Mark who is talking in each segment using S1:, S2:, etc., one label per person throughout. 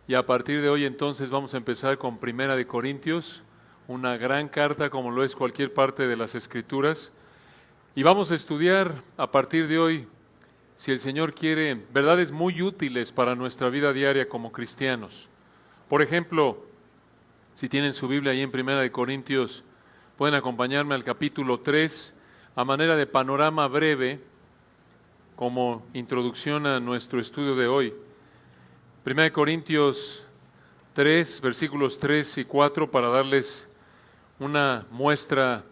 S1: Y a partir de hoy entonces vamos a empezar con Primera de Corintios, una gran carta como lo es cualquier parte de las Escrituras. Y vamos a estudiar a partir de hoy, si el Señor quiere, verdades muy útiles para nuestra vida diaria como cristianos. Por ejemplo, si tienen su Biblia ahí en Primera de Corintios, pueden acompañarme al capítulo 3, a manera de panorama breve, como introducción a nuestro estudio de hoy. 1 Corintios 3, versículos 3 y 4, para darles una muestra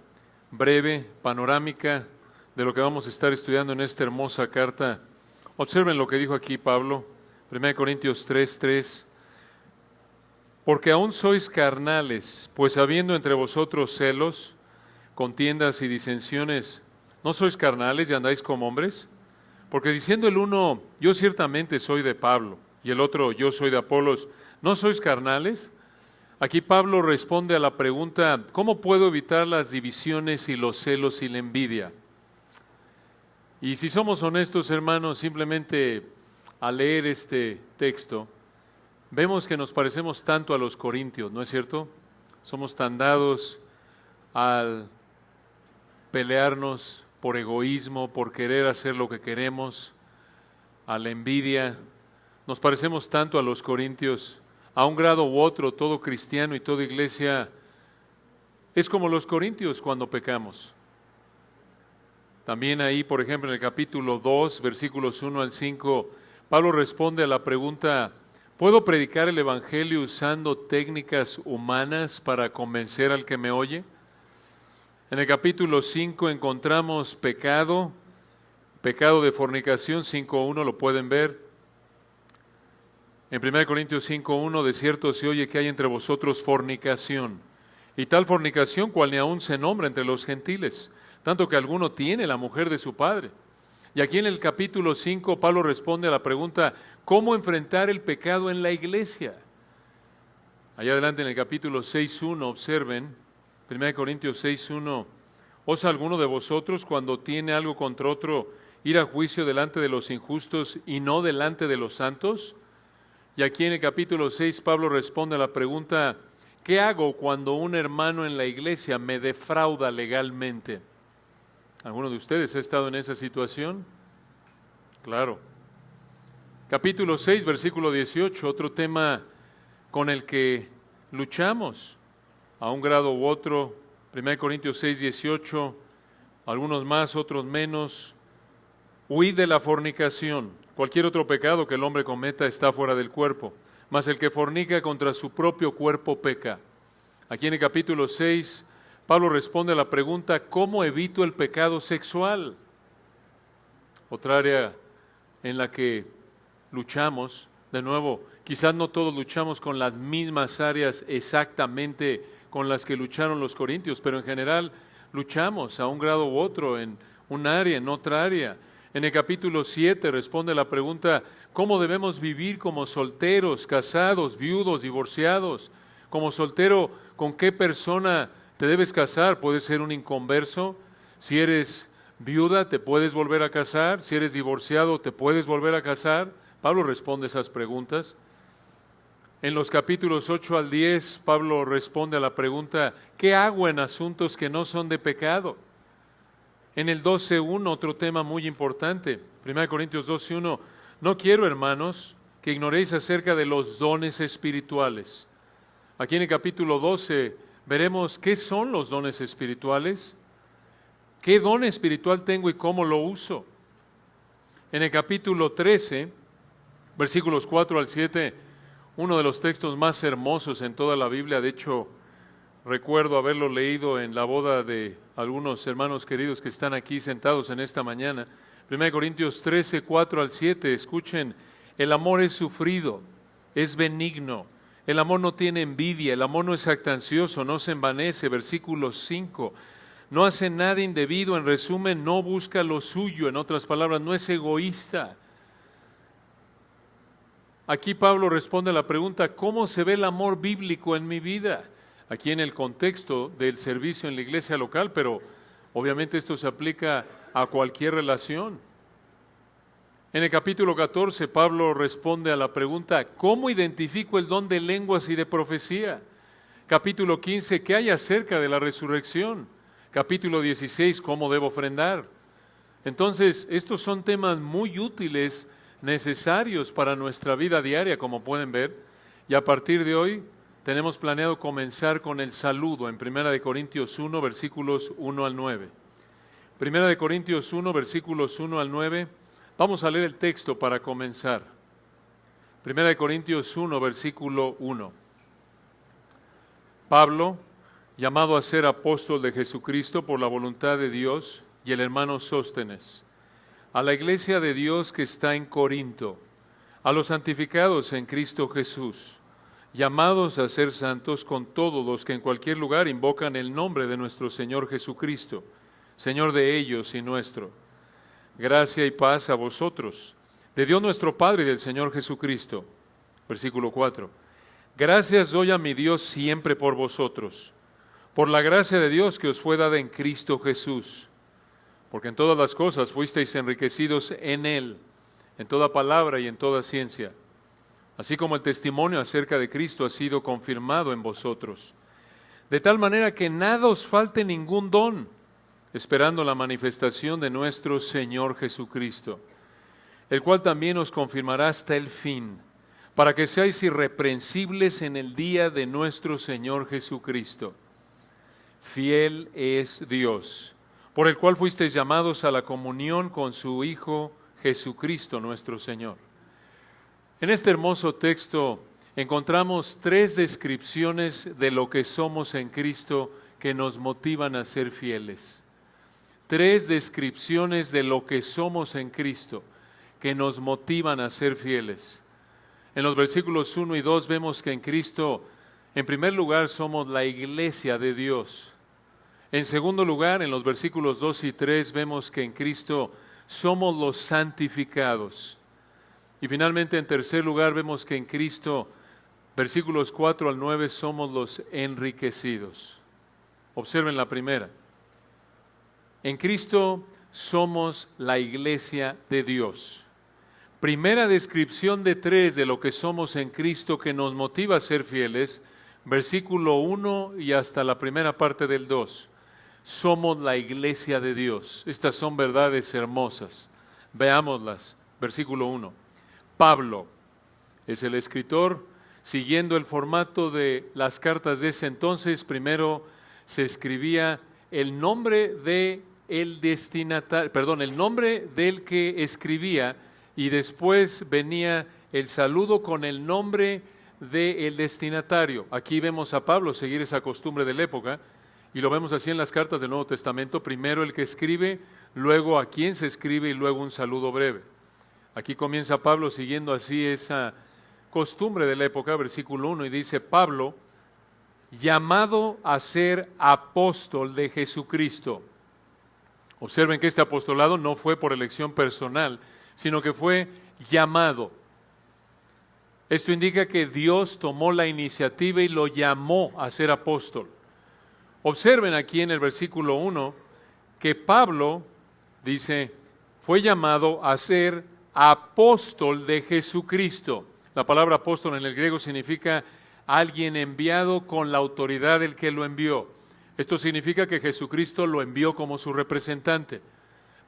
S1: breve, panorámica, de lo que vamos a estar estudiando en esta hermosa carta. Observen lo que dijo aquí Pablo, 1 Corintios 3, 3. Porque aún sois carnales, pues habiendo entre vosotros celos, contiendas y disensiones, ¿no sois carnales y andáis como hombres? Porque diciendo el uno, yo ciertamente soy de Pablo, y el otro, yo soy de Apolos, ¿no sois carnales? Aquí Pablo responde a la pregunta, ¿cómo puedo evitar las divisiones y los celos y la envidia? Y si somos honestos, hermanos, simplemente al leer este texto, vemos que nos parecemos tanto a los corintios, ¿no es cierto? Somos tan dados al pelearnos por egoísmo, por querer hacer lo que queremos, a la envidia. Nos parecemos tanto a los corintios, a un grado u otro, todo cristiano y toda iglesia es como los corintios cuando pecamos. También ahí, por ejemplo, en el capítulo 2, versículos 1 al 5, Pablo responde a la pregunta, ¿puedo predicar el evangelio usando técnicas humanas para convencer al que me oye? En el capítulo 5 encontramos pecado de fornicación, 5.1, lo pueden ver. En 1 Corintios 5.1, de cierto se oye que hay entre vosotros fornicación, y tal fornicación cual ni aún se nombra entre los gentiles, tanto que alguno tiene la mujer de su padre. Y aquí en el capítulo 5, Pablo responde a la pregunta, ¿cómo enfrentar el pecado en la iglesia? Allá adelante en el capítulo 6.1, observen, 1 Corintios 6.1, ¿osa alguno de vosotros cuando tiene algo contra otro ir a juicio delante de los injustos y no delante de los santos? Y aquí en el capítulo 6 Pablo responde a la pregunta, ¿qué hago cuando un hermano en la iglesia me defrauda legalmente? ¿Alguno de ustedes ha estado en esa situación? Claro. Capítulo 6, versículo 18, otro tema con el que luchamos a un grado u otro. 1 Corintios 6, 18, algunos más, otros menos. Huid de la fornicación. Cualquier otro pecado que el hombre cometa está fuera del cuerpo, mas el que fornica contra su propio cuerpo peca. Aquí en el capítulo 6, Pablo responde a la pregunta, ¿cómo evito el pecado sexual? Otra área en la que luchamos, de nuevo, quizás no todos luchamos con las mismas áreas exactamente con las que lucharon los corintios, pero en general luchamos a un grado u otro, en un área, en otra área. En el capítulo 7 responde la pregunta, ¿cómo debemos vivir como solteros, casados, viudos, divorciados? Como soltero, ¿con qué persona te debes casar? ¿Puedes ser un inconverso? Si eres viuda, ¿te puedes volver a casar? Si eres divorciado, ¿te puedes volver a casar? Pablo responde esas preguntas. En los capítulos 8 al 10, Pablo responde a la pregunta, ¿qué hago en asuntos que no son de pecado? En el 12.1, otro tema muy importante, 1 Corintios 12.1, no quiero, hermanos, que ignoréis acerca de los dones espirituales. Aquí en el capítulo 12 veremos qué son los dones espirituales, qué don espiritual tengo y cómo lo uso. En el capítulo 13, versículos 4 al 7, uno de los textos más hermosos en toda la Biblia, de hecho, recuerdo haberlo leído en la boda de algunos hermanos queridos que están aquí sentados en esta mañana. 1 Corintios 13, 4 al 7, escuchen, el amor es sufrido, es benigno, el amor no tiene envidia, el amor no es jactancioso, no se envanece. Versículo 5, no hace nada indebido, en resumen, no busca lo suyo, en otras palabras, no es egoísta. Aquí Pablo responde a la pregunta, ¿cómo se ve el amor bíblico en mi vida? Aquí en el contexto del servicio en la iglesia local, pero obviamente esto se aplica a cualquier relación. En el capítulo 14, Pablo responde a la pregunta, ¿cómo identifico el don de lenguas y de profecía? Capítulo 15, ¿qué hay acerca de la resurrección? Capítulo 16, ¿cómo debo ofrendar? Entonces, estos son temas muy útiles, necesarios para nuestra vida diaria, como pueden ver, y a partir de hoy tenemos planeado comenzar con el saludo en 1 Corintios 1, versículos 1 al 9. 1 Corintios 1, versículos 1 al 9. Vamos a leer el texto para comenzar. 1 Corintios 1, versículo 1. Pablo, llamado a ser apóstol de Jesucristo por la voluntad de Dios, y el hermano Sóstenes, a la iglesia de Dios que está en Corinto, a los santificados en Cristo Jesús, llamados a ser santos con todos los que en cualquier lugar invocan el nombre de nuestro Señor Jesucristo, Señor de ellos y nuestro. Gracia y paz a vosotros, de Dios nuestro Padre y del Señor Jesucristo. Versículo 4. Gracias doy a mi Dios siempre por vosotros, por la gracia de Dios que os fue dada en Cristo Jesús, porque en todas las cosas fuisteis enriquecidos en Él, en toda palabra y en toda ciencia, así como el testimonio acerca de Cristo ha sido confirmado en vosotros, de tal manera que nada os falte ningún don, esperando la manifestación de nuestro Señor Jesucristo, el cual también os confirmará hasta el fin, para que seáis irreprensibles en el día de nuestro Señor Jesucristo. Fiel es Dios, por el cual fuisteis llamados a la comunión con su Hijo Jesucristo nuestro Señor. En este hermoso texto encontramos tres descripciones de lo que somos en Cristo que nos motivan a ser fieles. Tres descripciones de lo que somos en Cristo que nos motivan a ser fieles. En los versículos 1 y 2 vemos que en Cristo, en primer lugar, somos la iglesia de Dios. En segundo lugar, en los versículos 2 y 3, vemos que en Cristo somos los santificados. Y finalmente, en tercer lugar, vemos que en Cristo, versículos 4 al 9, somos los enriquecidos. Observen la primera. En Cristo somos la iglesia de Dios. Primera descripción de tres de lo que somos en Cristo que nos motiva a ser fieles, versículo 1 y hasta la primera parte del 2. Somos la iglesia de Dios. Estas son verdades hermosas. Veámoslas. Versículo 1. Pablo es el escritor, siguiendo el formato de las cartas de ese entonces. Primero se escribía el nombre de el destinatario, el nombre del que escribía, y después venía el saludo con el nombre del destinatario. Aquí vemos a Pablo seguir esa costumbre de la época, y lo vemos así en las cartas del Nuevo Testamento. Primero el que escribe, luego a quien se escribe y luego un saludo breve. Aquí comienza Pablo siguiendo así esa costumbre de la época, versículo 1, y dice: Pablo, llamado a ser apóstol de Jesucristo. Observen que este apostolado no fue por elección personal, sino que fue llamado. Esto indica que Dios tomó la iniciativa y lo llamó a ser apóstol. Observen aquí en el versículo 1 que Pablo, dice, fue llamado a ser apóstol de Jesucristo. La palabra apóstol en el griego significa alguien enviado con la autoridad del que lo envió. Esto significa que Jesucristo lo envió como su representante.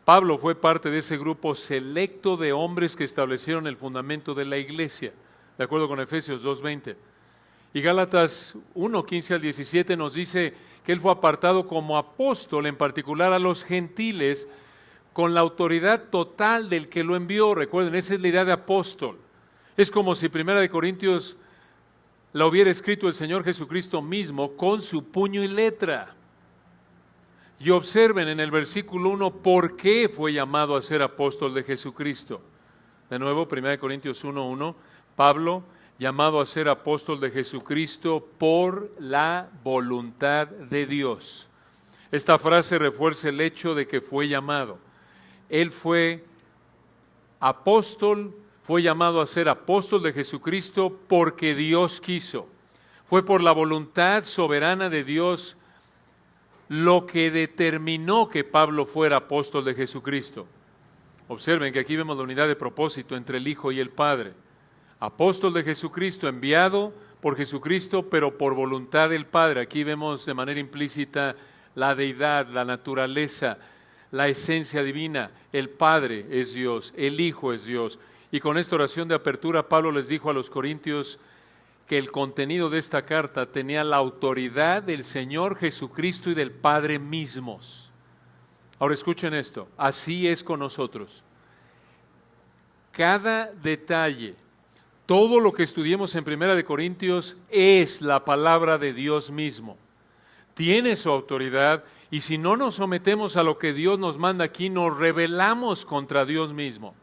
S1: Pablo fue parte de ese grupo selecto de hombres que establecieron el fundamento de la iglesia, de acuerdo con Efesios 2:20. Y Gálatas 1:15 al 17 nos dice que él fue apartado como apóstol, en particular a los gentiles, con la autoridad total del que lo envió. Recuerden, esa es la idea de apóstol. Es como si 1 Corintios la hubiera escrito el Señor Jesucristo mismo con su puño y letra. Y observen en el versículo 1 por qué fue llamado a ser apóstol de Jesucristo. De nuevo, 1 Corintios 1:1, Pablo, llamado a ser apóstol de Jesucristo por la voluntad de Dios. Esta frase refuerza el hecho de que fue llamado. Él fue apóstol, fue llamado a ser apóstol de Jesucristo porque Dios quiso. Fue por la voluntad soberana de Dios lo que determinó que Pablo fuera apóstol de Jesucristo. Observen que aquí vemos la unidad de propósito entre el Hijo y el Padre. Apóstol de Jesucristo, enviado por Jesucristo, pero por voluntad del Padre. Aquí vemos de manera implícita la deidad, la naturaleza, la esencia divina. El Padre es Dios, el Hijo es Dios. Y con esta oración de apertura, Pablo les dijo a los corintios que el contenido de esta carta tenía la autoridad del Señor Jesucristo y del Padre mismos. Ahora escuchen esto, así es con nosotros. Cada detalle, todo lo que estudiemos en 1 Corintios es la palabra de Dios mismo. Tiene su autoridad y si no nos sometemos a lo que Dios nos manda aquí, nos rebelamos contra Dios mismo.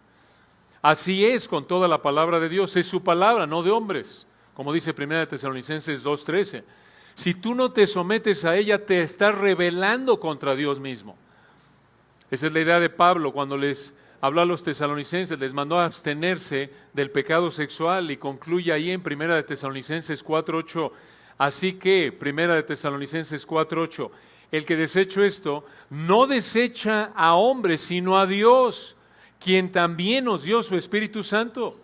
S1: Así es con toda la palabra de Dios, es su palabra, no de hombres. Como dice 1 Tesalonicenses 2:13. Si tú no te sometes a ella, te estás rebelando contra Dios mismo. Esa es la idea de Pablo cuando les habló a los tesalonicenses, les mandó a abstenerse del pecado sexual y concluye ahí en 1 Tesalonicenses 4:8. Así que, 1 Tesalonicenses 4:8, el que desecho esto, no desecha a hombres, sino a Dios, quien también nos dio su Espíritu Santo.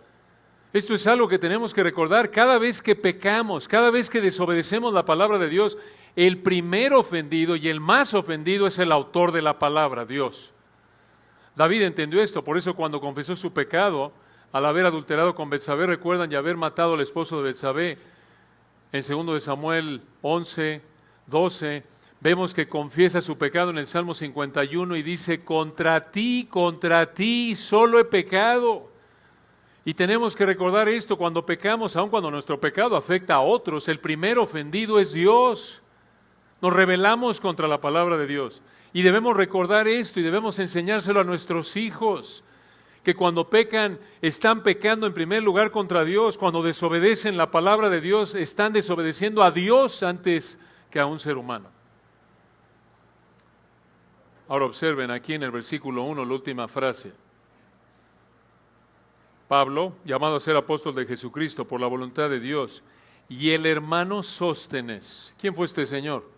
S1: Esto es algo que tenemos que recordar. Cada vez que pecamos, cada vez que desobedecemos la palabra de Dios, el primer ofendido y el más ofendido es el autor de la palabra, Dios. David entendió esto, por eso cuando confesó su pecado, al haber adulterado con Betsabé, recuerdan, y haber matado al esposo de Betsabé, en 2 de Samuel 11:12, vemos que confiesa su pecado en el Salmo 51 y dice, contra ti solo he pecado. Y tenemos que recordar esto, cuando pecamos, aun cuando nuestro pecado afecta a otros, el primer ofendido es Dios. Nos rebelamos contra la palabra de Dios. Y debemos recordar esto y debemos enseñárselo a nuestros hijos, que cuando pecan, están pecando en primer lugar contra Dios. Cuando desobedecen la palabra de Dios, están desobedeciendo a Dios antes que a un ser humano. Ahora observen aquí en el versículo 1, la última frase. Pablo, llamado a ser apóstol de Jesucristo por la voluntad de Dios, y el hermano Sóstenes. ¿Quién fue este señor?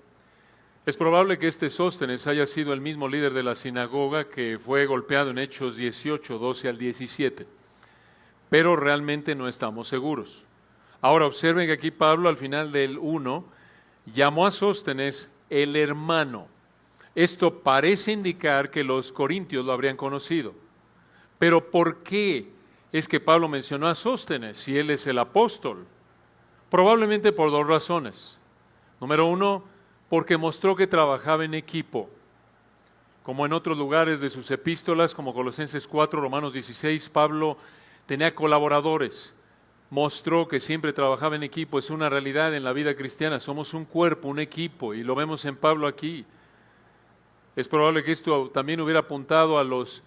S1: Es probable que este Sóstenes haya sido el mismo líder de la sinagoga que fue golpeado en Hechos 18, 12 al 17, pero realmente no estamos seguros. Ahora observen que aquí Pablo al final del 1 llamó a Sóstenes el hermano. Esto parece indicar que los corintios lo habrían conocido. Pero ¿por qué es que Pablo mencionó a Sóstenes si él es el apóstol? Probablemente por dos razones. Número uno, porque mostró que trabajaba en equipo, como en otros lugares de sus epístolas, como Colosenses 4, Romanos 16, Pablo tenía colaboradores, mostró que siempre trabajaba en equipo. Es una realidad en la vida cristiana, somos un cuerpo, un equipo, y lo vemos en Pablo aquí. Es probable que esto también hubiera apuntado a los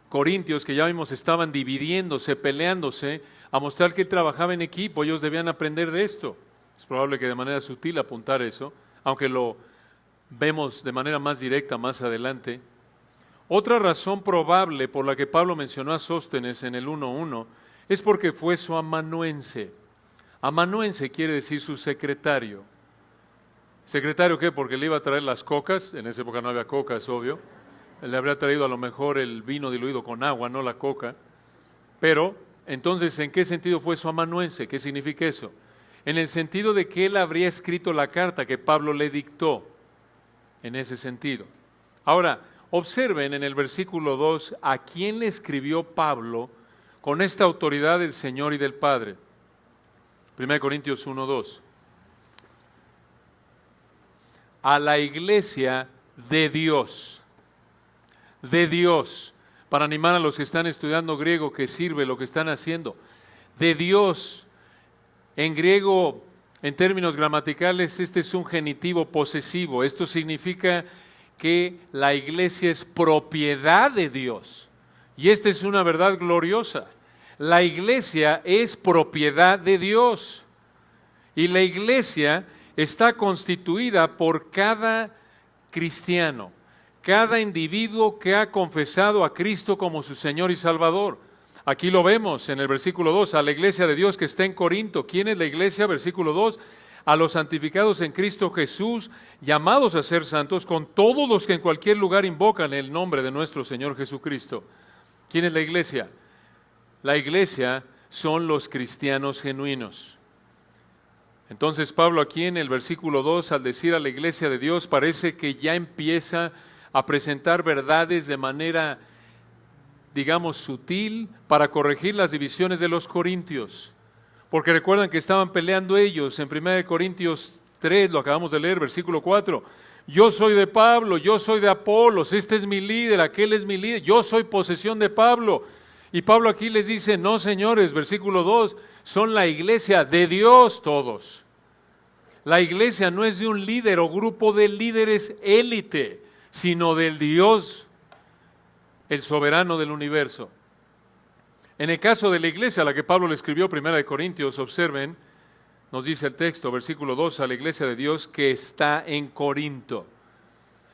S1: corintios que ya vimos estaban dividiéndose, peleándose, a mostrar que él trabajaba en equipo. Ellos debían aprender de esto. Es probable que de manera sutil apuntar eso, aunque lo vemos de manera más directa más adelante. Otra razón probable por la que Pablo mencionó a Sóstenes en el 1:1 es porque fue su amanuense. Amanuense quiere decir su secretario. ¿Secretario qué? Porque le iba a traer las cocas. En esa época no había coca, es obvio. Le habría traído a lo mejor el vino diluido con agua, no la coca. Pero, entonces, ¿en qué sentido fue su amanuense? ¿Qué significa eso? En el sentido de que él habría escrito la carta que Pablo le dictó. En ese sentido. Ahora, observen en el versículo 2 a quién le escribió Pablo con esta autoridad del Señor y del Padre. 1 Corintios 1:2. A la iglesia de Dios. De Dios, para animar a los que están estudiando griego que sirve lo que están haciendo. De Dios, en griego, en términos gramaticales, este es un genitivo posesivo. Esto significa que la iglesia es propiedad de Dios. Y esta es una verdad gloriosa. La iglesia es propiedad de Dios. Y la iglesia está constituida por cada cristiano. Cada individuo que ha confesado a Cristo como su Señor y Salvador. Aquí lo vemos en el versículo 2, a la iglesia de Dios que está en Corinto. ¿Quién es la iglesia? Versículo 2, a los santificados en Cristo Jesús, llamados a ser santos, con todos los que en cualquier lugar invocan el nombre de nuestro Señor Jesucristo. ¿Quién es la iglesia? La iglesia son los cristianos genuinos. Entonces Pablo aquí en el versículo 2, al decir a la iglesia de Dios, parece que ya empieza a presentar verdades de manera, digamos, sutil para corregir las divisiones de los corintios. Porque recuerdan que estaban peleando ellos en 1 Corintios 3, lo acabamos de leer, versículo 4. Yo soy de Pablo, yo soy de Apolos, este es mi líder, aquel es mi líder, yo soy posesión de Pablo. Y Pablo aquí les dice, no señores, versículo 2, son la iglesia de Dios todos. La iglesia no es de un líder o grupo de líderes élite, sino del Dios, el soberano del universo. En el caso de la iglesia a la que Pablo le escribió 1 Corintios, observen, nos dice el texto, versículo 2, a la iglesia de Dios que está en Corinto.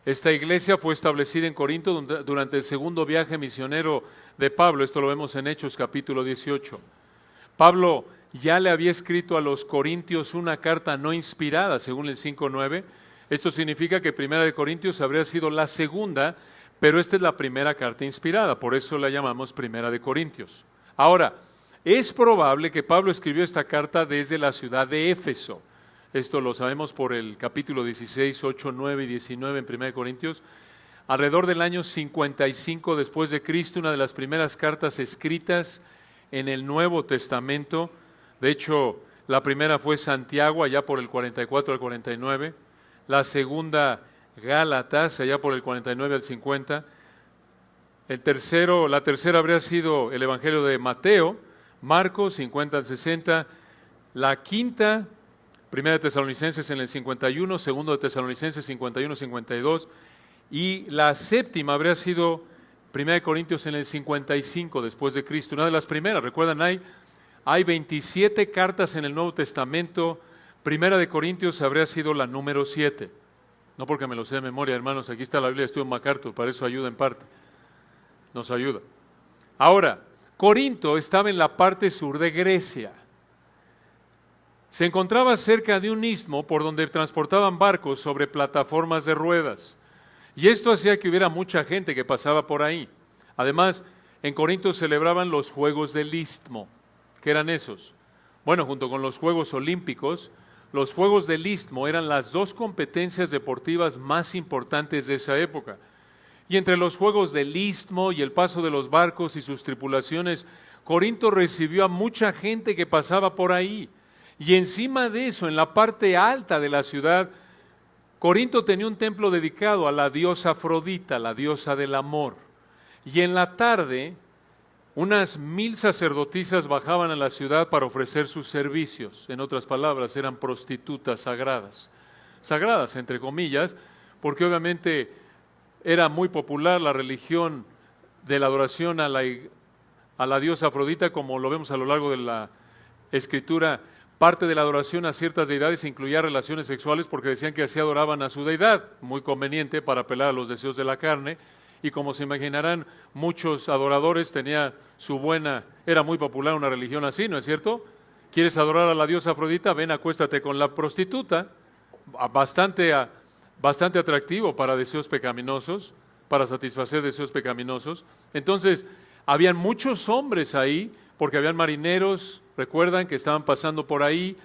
S1: Esta iglesia fue establecida en Corinto durante el segundo viaje misionero de Pablo. Esto lo vemos en Hechos capítulo 18. Pablo ya le había escrito a los corintios una carta no inspirada, según el 5:9. Esto significa que 1 Corintios habría sido la segunda, pero esta es la primera carta inspirada, por eso la llamamos 1 Corintios. Ahora, es probable que Pablo escribió esta carta desde la ciudad de Éfeso. Esto lo sabemos por el capítulo 16, 8, 9 y 19 en 1 Corintios. Alrededor del año 55 después de Cristo, una de las primeras cartas escritas en el Nuevo Testamento. De hecho, la primera fue Santiago, allá por el 44 al 49. La segunda, Gálatas, allá por el 49 al 50. La tercera habría sido el Evangelio de Mateo, Marcos, 50 al 60. La quinta, Primera de Tesalonicenses en el 51, Segundo de Tesalonicenses 51, 52. Y la séptima habría sido 1 Corintios en el 55 después de Cristo. Una de las primeras, recuerdan, hay 27 cartas en el Nuevo Testamento. 1 de Corintios habría sido la número 7. No porque me lo sé de memoria, hermanos, aquí está la Biblia de Stuart MacArthur, para eso ayuda en parte. Nos ayuda. Ahora, Corinto estaba en la parte sur de Grecia. Se encontraba cerca de un istmo por donde transportaban barcos sobre plataformas de ruedas. Y esto hacía que hubiera mucha gente que pasaba por ahí. Además, en Corinto celebraban los Juegos del Istmo. ¿Qué eran esos? Bueno, junto con los Juegos Olímpicos, los Juegos del Istmo eran las dos competencias deportivas más importantes de esa época. Y entre los Juegos del Istmo y el paso de los barcos y sus tripulaciones, Corinto recibió a mucha gente que pasaba por ahí. Y encima de eso, en la parte alta de la ciudad, Corinto tenía un templo dedicado a la diosa Afrodita, la diosa del amor. Y en la tarde, unas 1000 sacerdotisas bajaban a la ciudad para ofrecer sus servicios. En otras palabras, eran prostitutas sagradas. Sagradas, entre comillas, porque obviamente era muy popular la religión de la adoración a la diosa Afrodita, como lo vemos a lo largo de la Escritura. Parte de la adoración a ciertas deidades incluía relaciones sexuales porque decían que así adoraban a su deidad, muy conveniente para apelar a los deseos de la carne. Y como se imaginarán, muchos adoradores era muy popular una religión así, ¿no es cierto? ¿Quieres adorar a la diosa Afrodita? Ven, acuéstate con la prostituta, bastante atractivo para deseos pecaminosos, para satisfacer deseos pecaminosos. Entonces, habían muchos hombres ahí, porque habían marineros, recuerdan, que estaban pasando por ahí,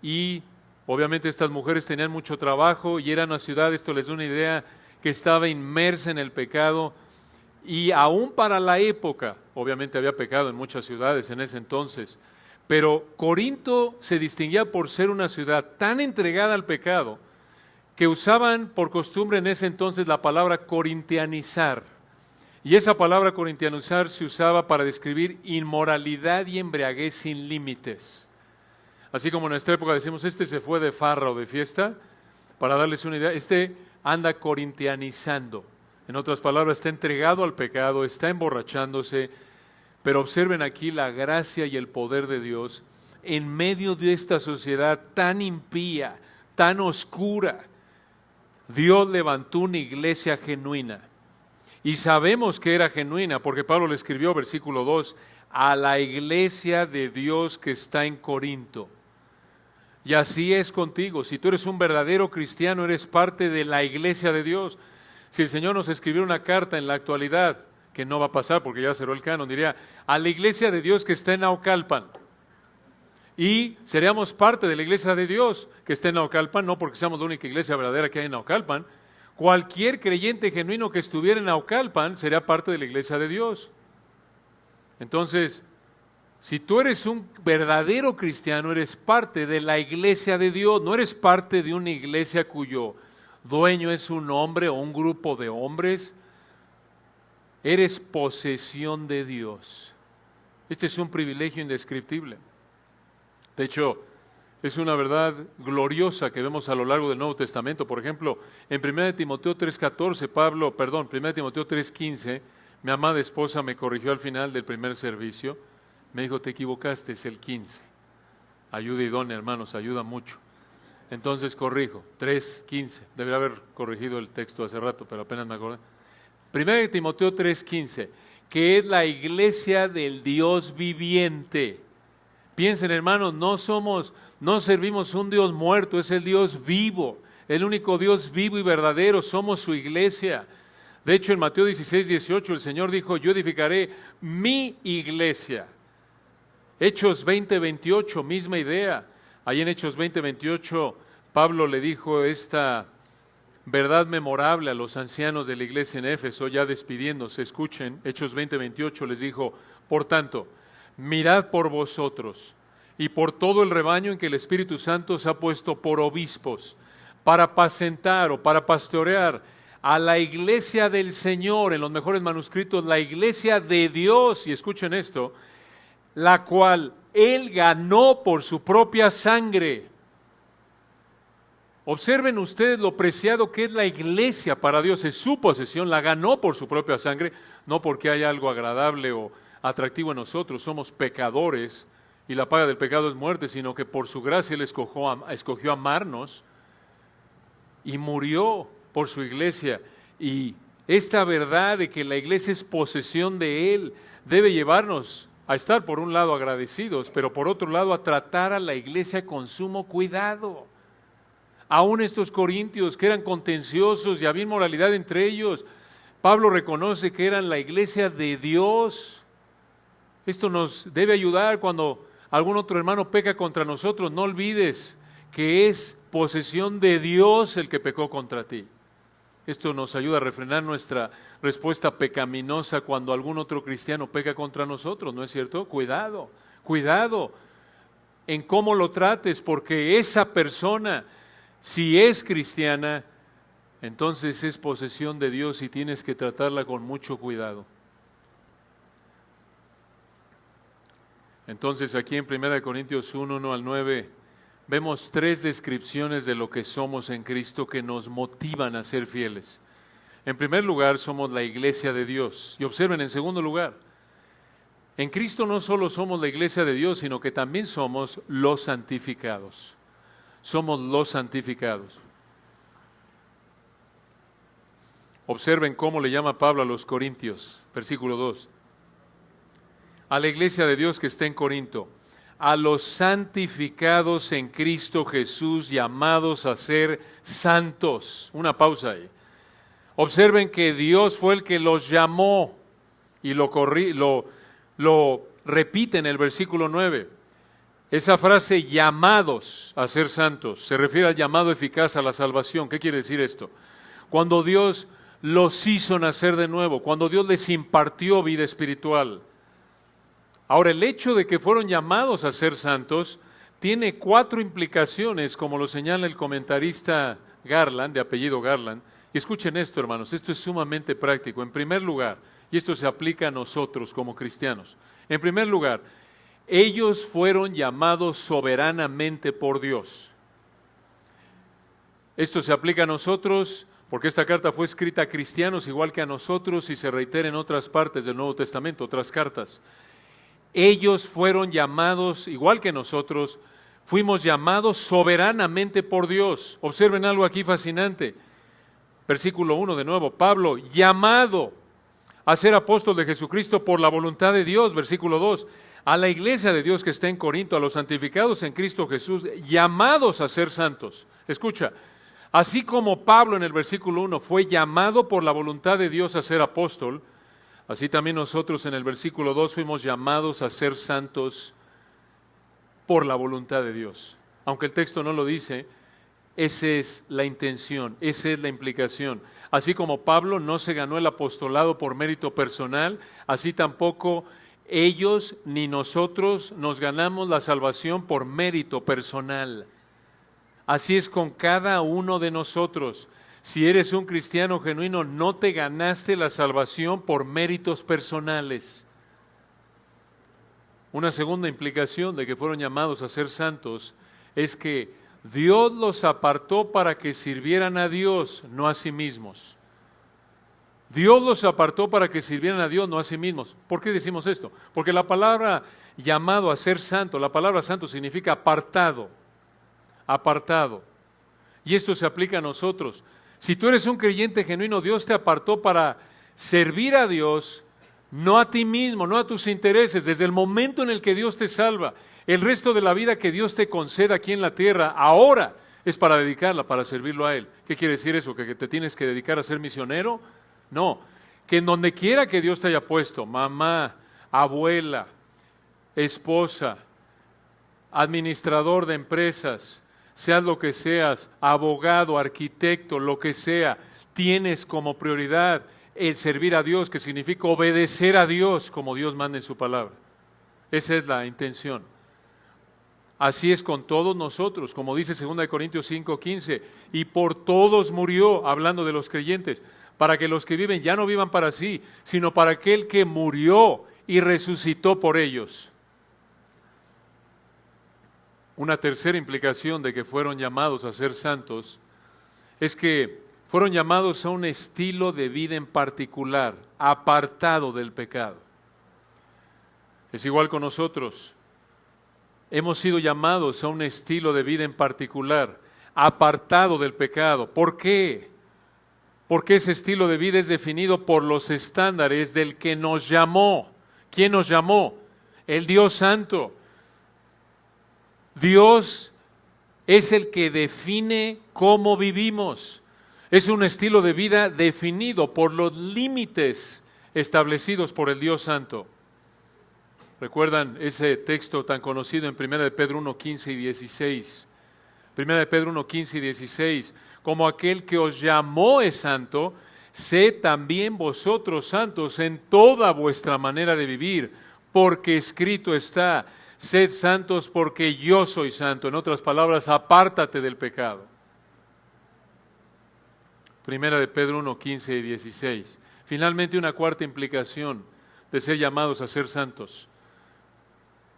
S1: y obviamente estas mujeres tenían mucho trabajo, y era una ciudad, esto les da una idea, que estaba inmersa en el pecado, y aún para la época, obviamente había pecado en muchas ciudades en ese entonces, pero Corinto se distinguía por ser una ciudad tan entregada al pecado, que usaban por costumbre en ese entonces la palabra corintianizar. Y esa palabra corintianizar se usaba para describir inmoralidad y embriaguez sin límites. Así como en nuestra época decimos, este se fue de farra o de fiesta, para darles una idea, este anda corintianizando. En otras palabras, está entregado al pecado, está emborrachándose, pero observen aquí la gracia y el poder de Dios en medio de esta sociedad tan impía, tan oscura. Dios levantó una iglesia genuina. Y sabemos que era genuina porque Pablo le escribió, versículo 2, a la iglesia de Dios que está en Corinto. Y así es contigo. Si tú eres un verdadero cristiano, eres parte de la iglesia de Dios. Si el Señor nos escribió una carta en la actualidad que no va a pasar porque ya cerró el canon, diría a la iglesia de Dios que está en Naucalpan. Y seríamos parte de la iglesia de Dios que está en Naucalpan, no porque seamos la única iglesia verdadera que hay en Naucalpan. Cualquier creyente genuino que estuviera en Naucalpan sería parte de la iglesia de Dios. Entonces, si tú eres un verdadero cristiano, eres parte de la iglesia de Dios, no eres parte de una iglesia cuyo dueño es un hombre o un grupo de hombres. Eres posesión de Dios. Este es un privilegio indescriptible. De hecho, es una verdad gloriosa que vemos a lo largo del Nuevo Testamento. Por ejemplo, en 1 Timoteo 3:14, 1 Timoteo 3:15, mi amada esposa me corrigió al final del primer servicio. Me dijo, te equivocaste, es el 15. Ayuda idónea, hermanos, ayuda mucho. Entonces corrijo, 3:15. Debería haber corregido el texto hace rato, pero apenas me acordé. 1 Timoteo 3:15, que es la iglesia del Dios viviente. Piensen, hermanos, no servimos un Dios muerto, es el Dios vivo, el único Dios vivo y verdadero, somos su iglesia. De hecho, en Mateo 16:18 el Señor dijo, yo edificaré mi iglesia. Hechos 20:28, misma idea. Ahí en Hechos 20:28, Pablo le dijo esta verdad memorable a los ancianos de la iglesia en Éfeso, ya despidiéndose. Escuchen, Hechos 20:28 les dijo, por tanto, mirad por vosotros y por todo el rebaño en que el Espíritu Santo os ha puesto por obispos, para apacentar o para pastorear a la iglesia del Señor, en los mejores manuscritos, la iglesia de Dios, y escuchen esto, la cual Él ganó por su propia sangre. Observen ustedes lo preciado que es la iglesia para Dios, es su posesión, la ganó por su propia sangre, no porque haya algo agradable o atractivo en nosotros, somos pecadores y la paga del pecado es muerte, sino que por su gracia Él escogió amarnos y murió por su iglesia. Y esta verdad de que la iglesia es posesión de Él debe llevarnos a estar por un lado agradecidos, pero por otro lado a tratar a la iglesia con sumo cuidado. Aún estos corintios que eran contenciosos y había inmoralidad entre ellos, Pablo reconoce que eran la iglesia de Dios. Esto nos debe ayudar cuando algún otro hermano peca contra nosotros. No olvides que es posesión de Dios el que pecó contra ti. Esto nos ayuda a refrenar nuestra respuesta pecaminosa cuando algún otro cristiano peca contra nosotros, ¿no es cierto? Cuidado, cuidado en cómo lo trates, porque esa persona, si es cristiana, entonces es posesión de Dios y tienes que tratarla con mucho cuidado. Entonces aquí en 1 Corintios 1, 1 al 9, vemos tres descripciones de lo que somos en Cristo que nos motivan a ser fieles. En primer lugar, somos la iglesia de Dios. Y observen, en segundo lugar, en Cristo no solo somos la iglesia de Dios, sino que también somos los santificados. Somos los santificados. Observen cómo le llama Pablo a los Corintios, versículo 2. A la iglesia de Dios que está en Corinto, a los santificados en Cristo Jesús, llamados a ser santos. Una pausa ahí. Observen que Dios fue el que los llamó y lo repite en el versículo 9. Esa frase, llamados a ser santos, se refiere al llamado eficaz a la salvación. ¿Qué quiere decir esto? Cuando Dios los hizo nacer de nuevo, cuando Dios les impartió vida espiritual. Ahora, el hecho de que fueron llamados a ser santos tiene 4 implicaciones, como lo señala el comentarista Garland, de apellido Garland. Y escuchen esto, hermanos, esto es sumamente práctico. En primer lugar, y esto se aplica a nosotros como cristianos. En primer lugar, ellos fueron llamados soberanamente por Dios. Esto se aplica a nosotros porque esta carta fue escrita a cristianos igual que a nosotros y se reitera en otras partes del Nuevo Testamento, otras cartas. Ellos fueron llamados, igual que nosotros, fuimos llamados soberanamente por Dios. Observen algo aquí fascinante. Versículo 1 de nuevo, Pablo, llamado a ser apóstol de Jesucristo por la voluntad de Dios. Versículo 2, a la iglesia de Dios que está en Corinto, a los santificados en Cristo Jesús, llamados a ser santos. Escucha, así como Pablo en el versículo 1 fue llamado por la voluntad de Dios a ser apóstol, Así también nosotros en el versículo 2 fuimos llamados a ser santos por la voluntad de Dios. Aunque el texto no lo dice, esa es la intención, esa es la implicación. Así como Pablo no se ganó el apostolado por mérito personal, así tampoco ellos ni nosotros nos ganamos la salvación por mérito personal. Así es con cada uno de nosotros. Si eres un cristiano genuino, no te ganaste la salvación por méritos personales. Una segunda implicación de que fueron llamados a ser santos es que Dios los apartó para que sirvieran a Dios, no a sí mismos. Dios los apartó para que sirvieran a Dios, no a sí mismos. ¿Por qué decimos esto? Porque la palabra llamado a ser santo, la palabra santo significa apartado, apartado. Y esto se aplica a nosotros. Si tú eres un creyente genuino, Dios te apartó para servir a Dios, no a ti mismo, no a tus intereses. Desde el momento en el que Dios te salva, el resto de la vida que Dios te conceda aquí en la tierra, ahora es para dedicarla, para servirlo a Él. ¿Qué quiere decir eso? ¿Que te tienes que dedicar a ser misionero? No, que en donde quiera que Dios te haya puesto, mamá, abuela, esposa, administrador de empresas, seas lo que seas, abogado, arquitecto, lo que sea, tienes como prioridad el servir a Dios, que significa obedecer a Dios como Dios manda en su palabra. Esa es la intención. Así es con todos nosotros, como dice 2 Corintios 5:15, y por todos murió, hablando de los creyentes, para que los que viven ya no vivan para sí, sino para aquel que murió y resucitó por ellos. Una tercera implicación de que fueron llamados a ser santos es que fueron llamados a un estilo de vida en particular, apartado del pecado. Es igual con nosotros. Hemos sido llamados a un estilo de vida en particular, apartado del pecado. ¿Por qué? Porque ese estilo de vida es definido por los estándares del que nos llamó. ¿Quién nos llamó? El Dios Santo. Dios es el que define cómo vivimos. Es un estilo de vida definido por los límites establecidos por el Dios Santo. ¿Recuerdan ese texto tan conocido en 1 de Pedro 1:15 y 16? 1 de Pedro 1:15 y 16. Como aquel que os llamó es santo, sed también vosotros santos en toda vuestra manera de vivir, porque escrito está, sed santos porque yo soy santo. En otras palabras, apártate del pecado. 1 de Pedro 1:15 y 16. Finalmente, una cuarta implicación de ser llamados a ser santos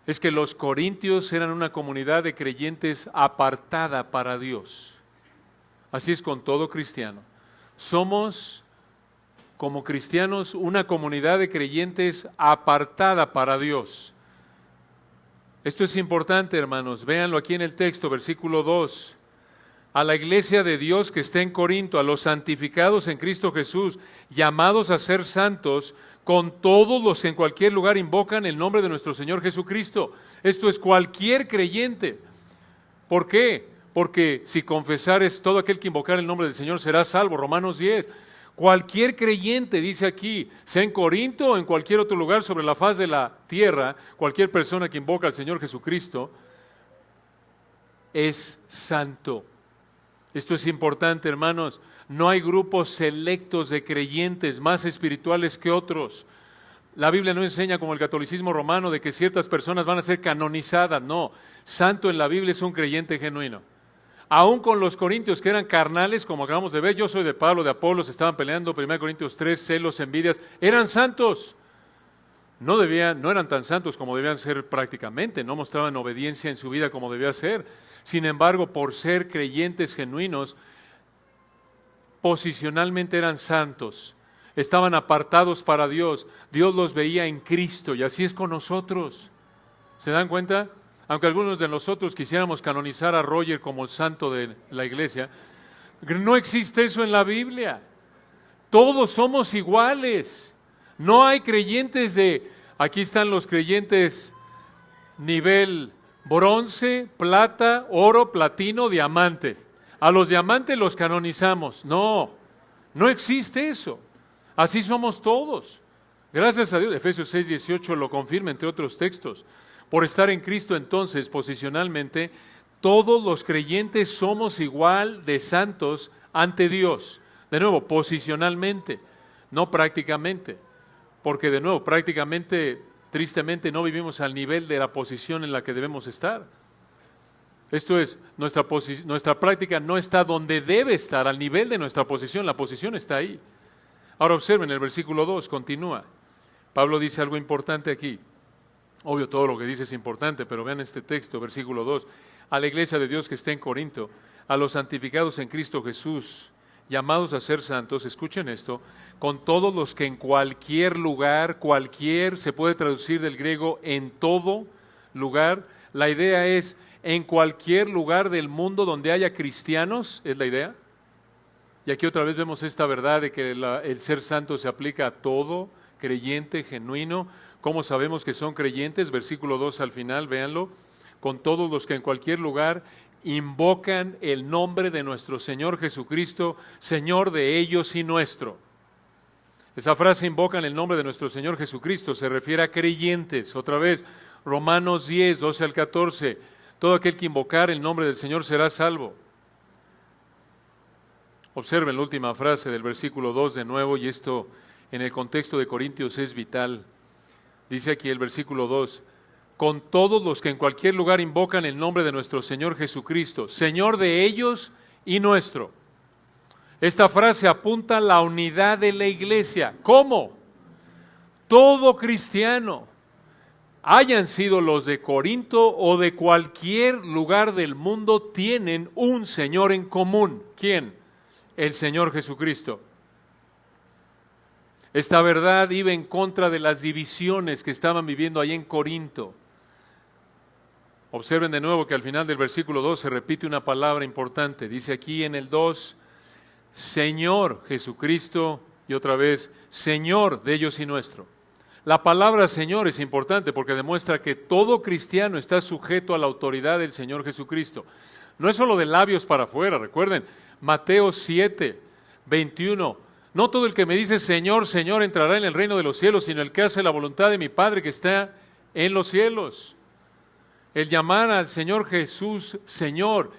S1: es que los corintios eran una comunidad de creyentes apartada para Dios. Así es con todo cristiano. Somos, como cristianos, una comunidad de creyentes apartada para Dios. Esto es importante, hermanos. Véanlo aquí en el texto, versículo 2. A la iglesia de Dios que está en Corinto, a los santificados en Cristo Jesús, llamados a ser santos, con todos los que en cualquier lugar invocan el nombre de nuestro Señor Jesucristo. Esto es cualquier creyente. ¿Por qué? Porque si confesares, todo aquel que invocar el nombre del Señor será salvo. Romanos 10. Cualquier creyente, dice aquí, sea en Corinto o en cualquier otro lugar sobre la faz de la tierra, cualquier persona que invoca al Señor Jesucristo, es santo. Esto es importante, hermanos. No hay grupos selectos de creyentes más espirituales que otros. La Biblia no enseña como el catolicismo romano de que ciertas personas van a ser canonizadas. No, santo en la Biblia es un creyente genuino. Aún con los corintios que eran carnales, como acabamos de ver, yo soy de Pablo, de Apolos, estaban peleando, 1 Corintios 3, celos, envidias, eran santos. No eran tan santos como debían ser prácticamente, no mostraban obediencia en su vida como debía ser. Sin embargo, por ser creyentes genuinos, posicionalmente eran santos, estaban apartados para Dios, Dios los veía en Cristo y así es con nosotros. ¿Se dan cuenta? Aunque algunos de nosotros quisiéramos canonizar a Roger como el santo de la iglesia, no existe eso en la Biblia. Todos somos iguales. No hay creyentes aquí están los creyentes nivel bronce, plata, oro, platino, diamante. A los diamantes los canonizamos. No existe eso. Así somos todos. Gracias a Dios, Efesios 6:18 lo confirma entre otros textos. Por estar en Cristo entonces, posicionalmente, todos los creyentes somos igual de santos ante Dios. De nuevo, posicionalmente, no prácticamente. Porque de nuevo, prácticamente, tristemente, no vivimos al nivel de la posición en la que debemos estar. Esto es, nuestra práctica no está donde debe estar, al nivel de nuestra posición. La posición está ahí. Ahora observen, el versículo 2 continúa. Pablo dice algo importante aquí. Obvio, todo lo que dice es importante, pero vean este texto, versículo 2. A la iglesia de Dios que está en Corinto, a los santificados en Cristo Jesús, llamados a ser santos, escuchen esto, con todos los que en cualquier lugar, cualquier, se puede traducir del griego en todo lugar. La idea es en cualquier lugar del mundo donde haya cristianos, es la idea. Y aquí otra vez vemos esta verdad de que el ser santo se aplica a todo creyente genuino. ¿Cómo sabemos que son creyentes? Versículo 2 al final, véanlo. Con todos los que en cualquier lugar invocan el nombre de nuestro Señor Jesucristo, Señor de ellos y nuestro. Esa frase invocan el nombre de nuestro Señor Jesucristo, se refiere a creyentes. Otra vez, Romanos 10, 12 al 14. Todo aquel que invocar el nombre del Señor será salvo. Observen la última frase del versículo 2 de nuevo, y esto en el contexto de Corintios es vital. Dice aquí el versículo 2, con todos los que en cualquier lugar invocan el nombre de nuestro Señor Jesucristo, Señor de ellos y nuestro. Esta frase apunta a la unidad de la iglesia. ¿Cómo? Todo cristiano, hayan sido los de Corinto o de cualquier lugar del mundo, tienen un Señor en común. ¿Quién? El Señor Jesucristo. Esta verdad iba en contra de las divisiones que estaban viviendo ahí en Corinto. Observen de nuevo que al final del versículo 2 se repite una palabra importante. Dice aquí en el 2, Señor Jesucristo, y otra vez, Señor de ellos y nuestro. La palabra Señor es importante porque demuestra que todo cristiano está sujeto a la autoridad del Señor Jesucristo. No es solo de labios para afuera, recuerden, Mateo 7, 21. No todo el que me dice Señor, Señor entrará en el reino de los cielos, sino el que hace la voluntad de mi Padre que está en los cielos. El llamar al Señor Jesús Señor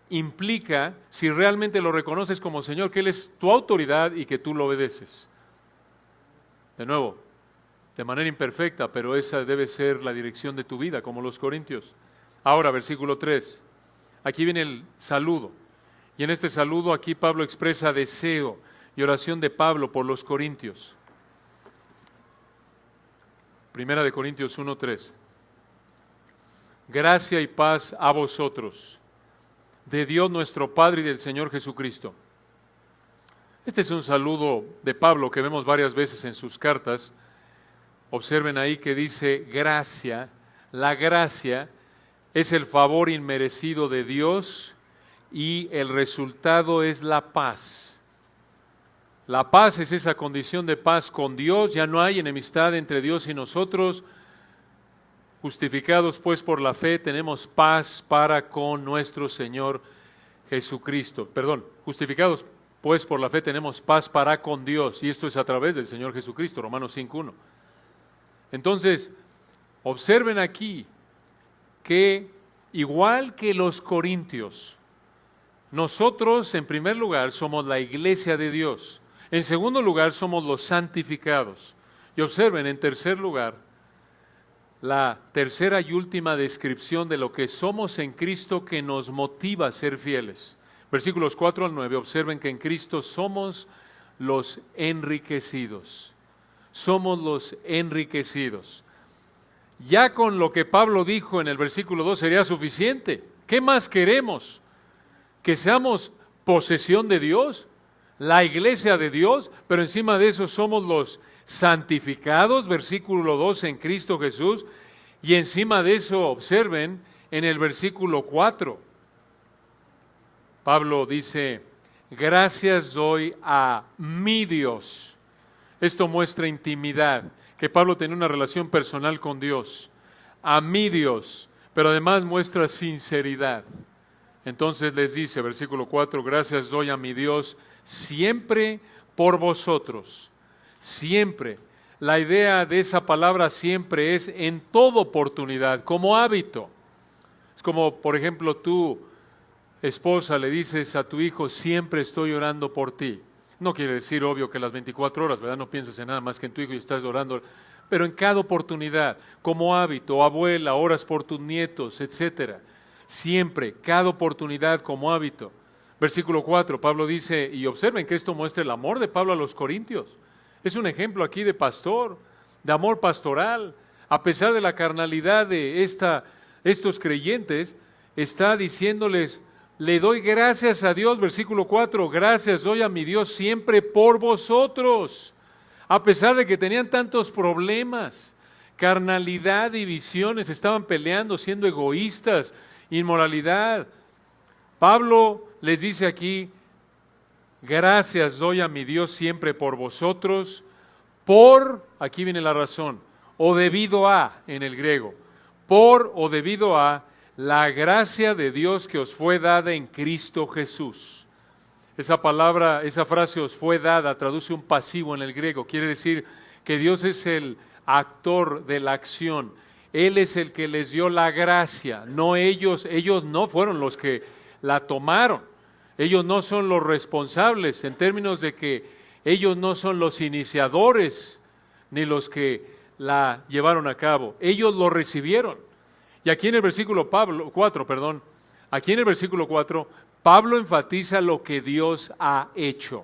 S1: implica, si realmente lo reconoces como Señor, que Él es tu autoridad y que tú lo obedeces. De nuevo, de manera imperfecta, pero esa debe ser la dirección de tu vida, como los corintios. Ahora, versículo 3. Aquí viene el saludo. Y en este saludo aquí Pablo expresa deseo y oración de Pablo por los corintios. Primera de Corintios 1:3. Gracia y paz a vosotros, de Dios nuestro Padre y del Señor Jesucristo. Este es un saludo de Pablo que vemos varias veces en sus cartas. Observen ahí que dice gracia. La gracia es el favor inmerecido de Dios y el resultado es la paz. La paz es esa condición de paz con Dios. Ya no hay enemistad entre Dios y nosotros. Justificados pues por la fe, tenemos paz para con nuestro Señor Jesucristo. Justificados pues por la fe tenemos paz para con Dios, y esto es a través del Señor Jesucristo, Romanos 5:1. Entonces, observen aquí que igual que los corintios, nosotros en primer lugar somos la iglesia de Dios. En segundo lugar somos los santificados. Y observen, en tercer lugar, la tercera y última descripción de lo que somos en Cristo que nos motiva a ser fieles. Versículos 4 al 9, observen que en Cristo somos los enriquecidos. Somos los enriquecidos. Ya con lo que Pablo dijo en el versículo 2 sería suficiente. ¿Qué más queremos? Que seamos posesión de Dios, la iglesia de Dios, pero encima de eso somos los santificados, versículo 2, en Cristo Jesús, y encima de eso observen en el versículo 4, Pablo dice, gracias doy a mi Dios. Esto muestra intimidad, que Pablo tenía una relación personal con Dios, a mi Dios, pero además muestra sinceridad. Entonces les dice, versículo 4, gracias doy a mi Dios siempre por vosotros. Siempre. la idea de esa palabra siempre es en toda oportunidad, como hábito. Es como, por ejemplo, tú, esposa, le dices a tu hijo, siempre estoy orando por ti. No quiere decir, obvio, que las 24 horas, ¿verdad? No piensas en nada más que en tu hijo y estás orando, pero en cada oportunidad, como hábito, abuela, oras por tus nietos, etcétera. Siempre, cada oportunidad como hábito. Versículo 4, Pablo dice, y observen que esto muestra el amor de Pablo a los corintios. Es un ejemplo aquí de pastor, de amor pastoral. A pesar de la carnalidad de estos creyentes, está diciéndoles, le doy gracias a Dios, versículo 4, gracias doy a mi Dios siempre por vosotros. A pesar de que tenían tantos problemas, carnalidad, divisiones, estaban peleando, siendo egoístas, inmoralidad. Pablo les dice aquí, gracias doy a mi Dios siempre por vosotros, aquí viene la razón, o debido a, en el griego, por o debido a la gracia de Dios que os fue dada en Cristo Jesús. Esa palabra, esa frase os fue dada, traduce un pasivo en el griego, quiere decir que Dios es el actor de la acción. Él es el que les dio la gracia, no ellos no fueron los que la tomaron. Ellos no son los responsables en términos de que ellos no son los iniciadores ni los que la llevaron a cabo. Ellos lo recibieron. Y aquí en el versículo 4, aquí en el versículo 4, Pablo enfatiza lo que Dios ha hecho.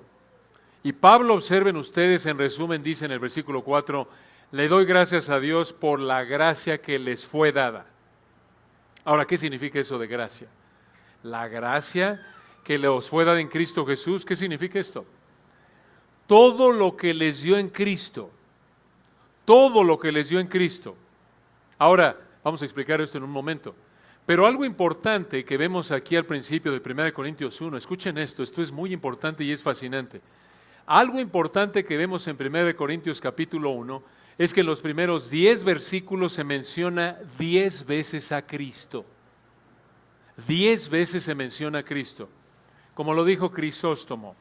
S1: Y Pablo, observen ustedes, en resumen, dice en el versículo 4, le doy gracias a Dios por la gracia que les fue dada. Ahora, ¿qué significa eso de gracia? La gracia que les fue dada en Cristo Jesús, ¿qué significa esto? Todo lo que les dio en Cristo, todo lo que les dio en Cristo. Ahora, vamos a explicar esto en un momento. Pero algo importante que vemos aquí al principio de 1 Corintios 1, escuchen esto es muy importante y es fascinante. Algo importante que vemos en 1 Corintios capítulo 1 es que en los primeros 10 versículos se menciona 10 veces a Cristo. 10 veces se menciona a Cristo. Como lo dijo Crisóstomo,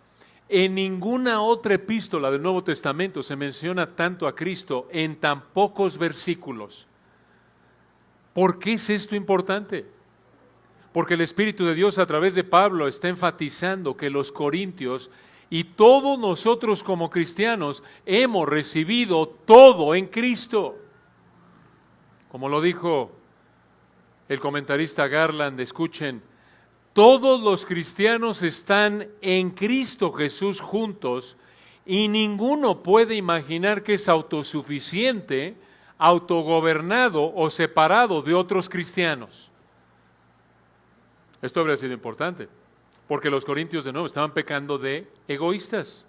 S1: en ninguna otra epístola del Nuevo Testamento se menciona tanto a Cristo en tan pocos versículos. ¿Por qué es esto importante? Porque el Espíritu de Dios a través de Pablo está enfatizando que los corintios y todos nosotros como cristianos hemos recibido todo en Cristo. Como lo dijo el comentarista Garland, escuchen, todos los cristianos están en Cristo Jesús juntos y ninguno puede imaginar que es autosuficiente, autogobernado o separado de otros cristianos. Esto habría sido importante, porque los corintios de nuevo estaban pecando de egoístas,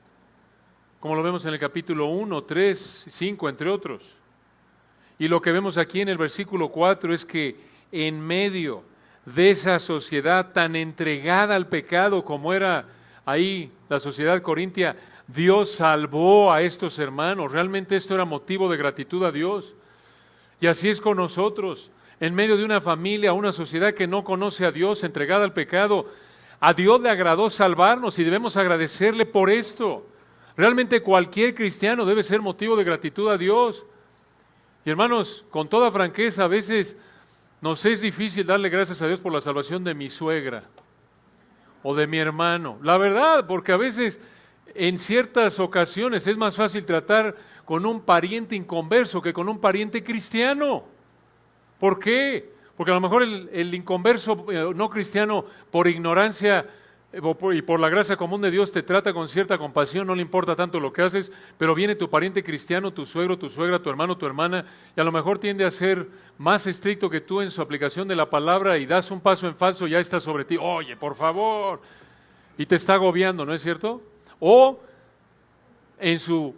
S1: como lo vemos en el capítulo 1, 3, 5, entre otros. Y lo que vemos aquí en el versículo 4 es que en medio de esa sociedad tan entregada al pecado como era ahí la sociedad corintia, Dios salvó a estos hermanos. Realmente esto era motivo de gratitud a Dios. Y así es con nosotros. En medio de una familia, una sociedad que no conoce a Dios, entregada al pecado, a Dios le agradó salvarnos y debemos agradecerle por esto. Realmente cualquier cristiano debe ser motivo de gratitud a Dios. Y hermanos, con toda franqueza, a veces nos es difícil darle gracias a Dios por la salvación de mi suegra o de mi hermano. La verdad, porque a veces en ciertas ocasiones es más fácil tratar con un pariente inconverso que con un pariente cristiano. ¿Por qué? Porque a lo mejor el inconverso no cristiano, por ignorancia y por la gracia común de Dios, te trata con cierta compasión, no le importa tanto lo que haces, pero viene tu pariente cristiano, tu suegro, tu suegra, tu hermano, tu hermana, y a lo mejor tiende a ser más estricto que tú en su aplicación de la palabra y das un paso en falso, ya está sobre ti, oye, por favor, y te está agobiando, ¿no es cierto? O en su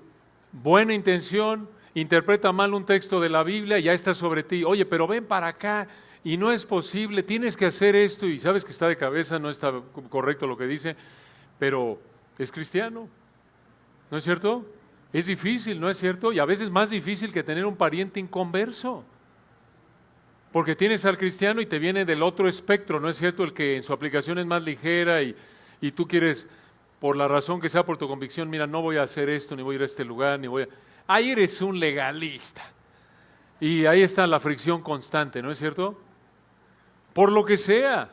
S1: buena intención interpreta mal un texto de la Biblia y ya está sobre ti, oye, pero ven para acá, y no es posible, tienes que hacer esto, y sabes que está de cabeza, no está correcto lo que dice, pero es cristiano, ¿no es cierto? Es difícil, ¿no es cierto? Y a veces más difícil que tener un pariente inconverso, porque tienes al cristiano y te viene del otro espectro, ¿no es cierto? El que en su aplicación es más ligera y tú quieres, por la razón que sea, por tu convicción, mira, no voy a hacer esto, ni voy a ir a este lugar, ni voy a... ahí eres un legalista. Y ahí está la fricción constante, ¿no es cierto? Por lo que sea,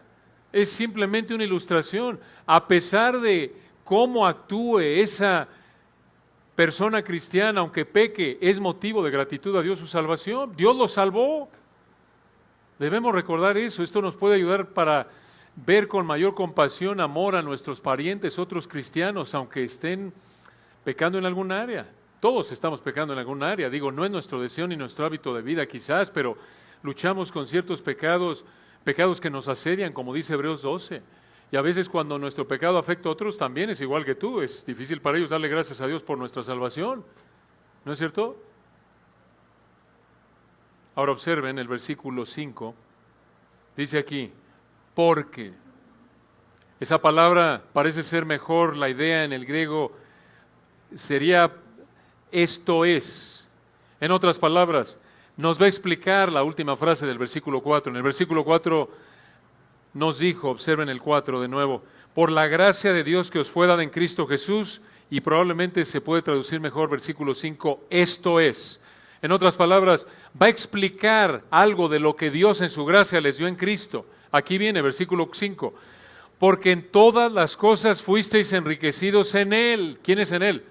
S1: es simplemente una ilustración. A pesar de cómo actúe esa persona cristiana, aunque peque, es motivo de gratitud a Dios su salvación. Dios lo salvó. Debemos recordar eso. Esto nos puede ayudar para ver con mayor compasión, amor a nuestros parientes, otros cristianos, aunque estén pecando en algún área. Todos estamos pecando en algún área. Digo, no es nuestro deseo ni nuestro hábito de vida quizás, pero luchamos con ciertos pecados que nos asedian, como dice Hebreos 12. Y a veces cuando nuestro pecado afecta a otros también es igual que tú. Es difícil para ellos darle gracias a Dios por nuestra salvación. ¿No es cierto? Ahora observen el versículo 5. Dice aquí, porque. Esa palabra parece ser mejor, la idea en el griego sería esto es. En otras palabras, nos va a explicar la última frase del versículo 4. En el versículo 4 nos dijo, observen el 4 de nuevo, por la gracia de Dios que os fue dada en Cristo Jesús, y probablemente se puede traducir mejor versículo 5, esto es. En otras palabras, va a explicar algo de lo que Dios en su gracia les dio en Cristo. Aquí viene versículo 5, porque en todas las cosas fuisteis enriquecidos en Él. ¿Quién es en Él?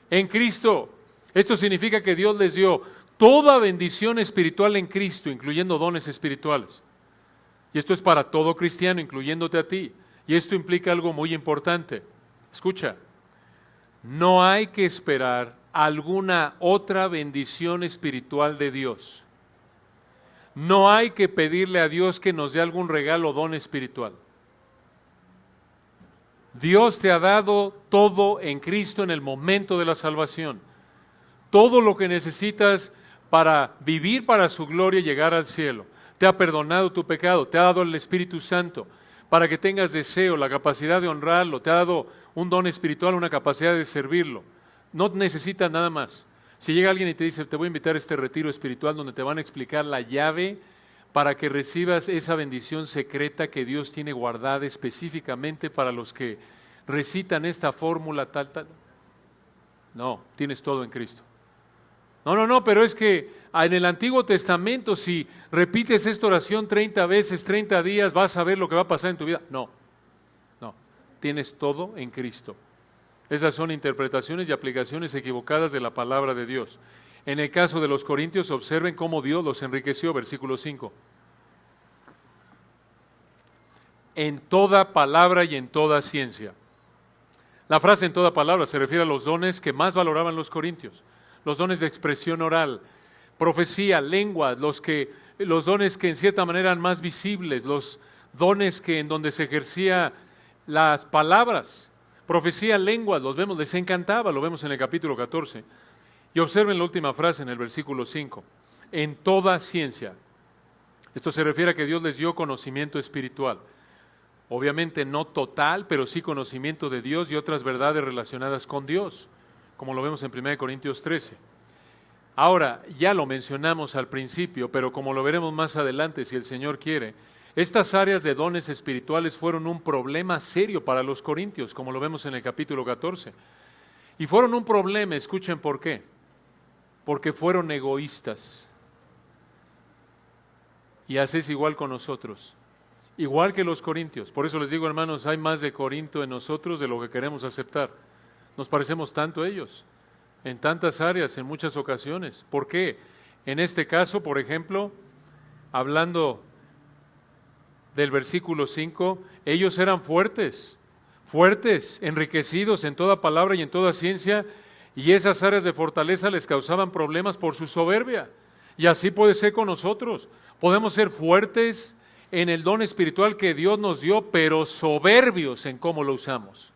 S1: En Cristo. Esto significa que Dios les dio toda bendición espiritual en Cristo, incluyendo dones espirituales. Y esto es para todo cristiano, incluyéndote a ti. Y esto implica algo muy importante. Escucha, no hay que esperar alguna otra bendición espiritual de Dios. No hay que pedirle a Dios que nos dé algún regalo o don espiritual. Dios te ha dado todo en Cristo en el momento de la salvación. Todo lo que necesitas para vivir para su gloria y llegar al cielo. Te ha perdonado tu pecado, te ha dado el Espíritu Santo para que tengas deseo, la capacidad de honrarlo, te ha dado un don espiritual, una capacidad de servirlo. No necesitas nada más. Si llega alguien y te dice, te voy a invitar a este retiro espiritual donde te van a explicar la llave para que recibas esa bendición secreta que Dios tiene guardada específicamente para los que recitan esta fórmula tal. No, tienes todo en Cristo. No, pero es que en el Antiguo Testamento, si repites esta oración 30 veces, 30 días, vas a ver lo que va a pasar en tu vida. No, tienes todo en Cristo. Esas son interpretaciones y aplicaciones equivocadas de la palabra de Dios. En el caso de los corintios, observen cómo Dios los enriqueció, versículo 5. En toda palabra y en toda ciencia. La frase en toda palabra se refiere a los dones que más valoraban los corintios. Los dones de expresión oral, profecía, lengua, los dones que en cierta manera eran más visibles, los dones que en donde se ejercía las palabras, profecía, lenguas, los vemos, les encantaba, lo vemos en el capítulo 14. Y observen la última frase en el versículo 5, en toda ciencia. Esto se refiere a que Dios les dio conocimiento espiritual. Obviamente no total, pero sí conocimiento de Dios y otras verdades relacionadas con Dios, como lo vemos en 1 Corintios 13. Ahora, ya lo mencionamos al principio, pero como lo veremos más adelante, si el Señor quiere, estas áreas de dones espirituales fueron un problema serio para los corintios, como lo vemos en el capítulo 14. Y fueron un problema, escuchen por qué. Porque fueron egoístas. Y así es igual con nosotros. Igual que los corintios. Por eso les digo, hermanos, hay más de Corinto en nosotros de lo que queremos aceptar. Nos parecemos tanto a ellos, en tantas áreas, en muchas ocasiones. ¿Por qué? En este caso, por ejemplo, hablando del versículo 5, ellos eran fuertes, enriquecidos en toda palabra y en toda ciencia, y esas áreas de fortaleza les causaban problemas por su soberbia. Y así puede ser con nosotros. Podemos ser fuertes en el don espiritual que Dios nos dio, pero soberbios en cómo lo usamos.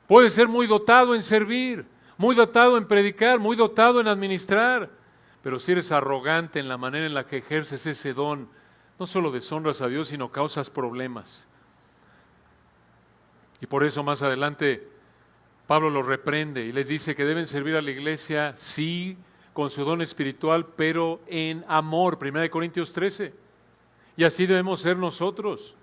S1: Puedes ser muy dotado en servir, muy dotado en predicar, muy dotado en administrar, pero si eres arrogante en la manera en la que ejerces ese don, no solo deshonras a Dios, sino causas problemas. Y por eso más adelante Pablo los reprende y les dice que deben servir a la iglesia, sí, con su don espiritual, pero en amor, 1 Corintios 13. Y así debemos ser nosotros.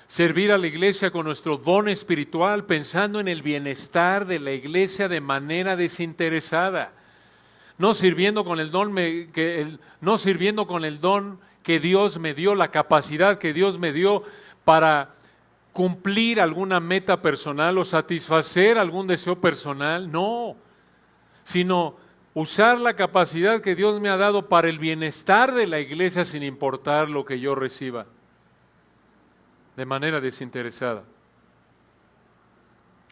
S1: servir a la iglesia con nuestro don espiritual, pensando en el bienestar de la iglesia de manera desinteresada, no sirviendo con el don no sirviendo con el don que Dios me dio, la capacidad que Dios me dio para cumplir alguna meta personal o satisfacer algún deseo personal, no, sino usar la capacidad que Dios me ha dado para el bienestar de la iglesia sin importar lo que yo reciba, de manera desinteresada.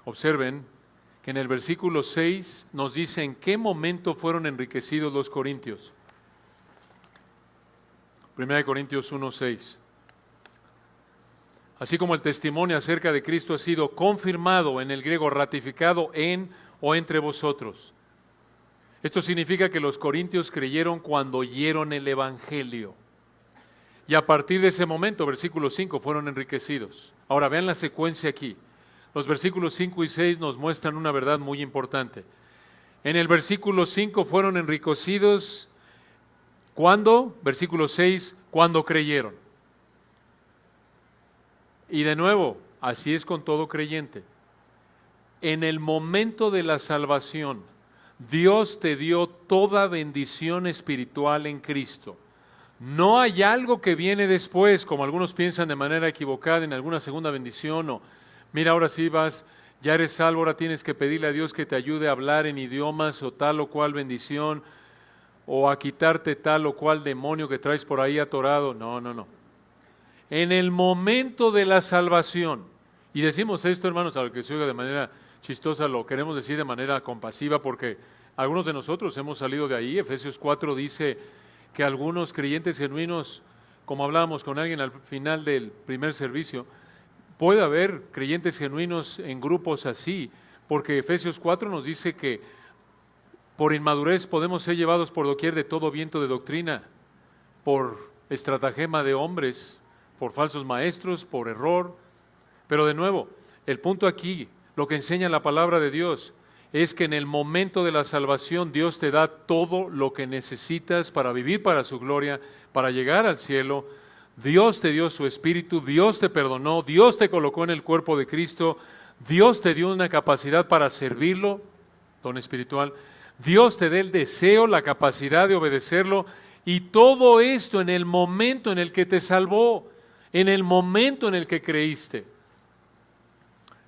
S1: Observen que en el versículo 6 nos dice en qué momento fueron enriquecidos los corintios. 1 Corintios 1:6. Así como el testimonio acerca de Cristo ha sido confirmado, en el griego ratificado en o entre vosotros. Esto significa que los corintios creyeron cuando oyeron el Evangelio. Y a partir de ese momento, versículo 5, fueron enriquecidos. Ahora vean la secuencia aquí. Los versículos 5 y 6 nos muestran una verdad muy importante. En el versículo 5 fueron enriquecidos, ¿cuándo? Versículo 6, cuando creyeron. Y de nuevo, así es con todo creyente. En el momento de la salvación, Dios te dio toda bendición espiritual en Cristo. No hay algo que viene después, como algunos piensan de manera equivocada, en alguna segunda bendición, o mira, ahora sí vas, ya eres salvo, ahora tienes que pedirle a Dios que te ayude a hablar en idiomas o tal o cual bendición, o a quitarte tal o cual demonio que traes por ahí atorado. No, no, no. En el momento de la salvación, y decimos esto, hermanos, a lo que se oiga de manera chistosa, lo queremos decir de manera compasiva porque algunos de nosotros hemos salido de ahí. Efesios 4 dice que algunos creyentes genuinos, como hablábamos con alguien al final del primer servicio, puede haber creyentes genuinos en grupos así, porque Efesios 4 nos dice que por inmadurez podemos ser llevados por doquier de todo viento de doctrina, por estratagema de hombres, por falsos maestros, por error. Pero de nuevo, el punto aquí, lo que enseña la palabra de Dios, es que en el momento de la salvación Dios te da todo lo que necesitas para vivir para su gloria, para llegar al cielo. Dios te dio su Espíritu, Dios te perdonó, Dios te colocó en el cuerpo de Cristo, Dios te dio una capacidad para servirlo, don espiritual, Dios te da el deseo, la capacidad de obedecerlo, y todo esto en el momento en el que te salvó, en el momento en el que creíste.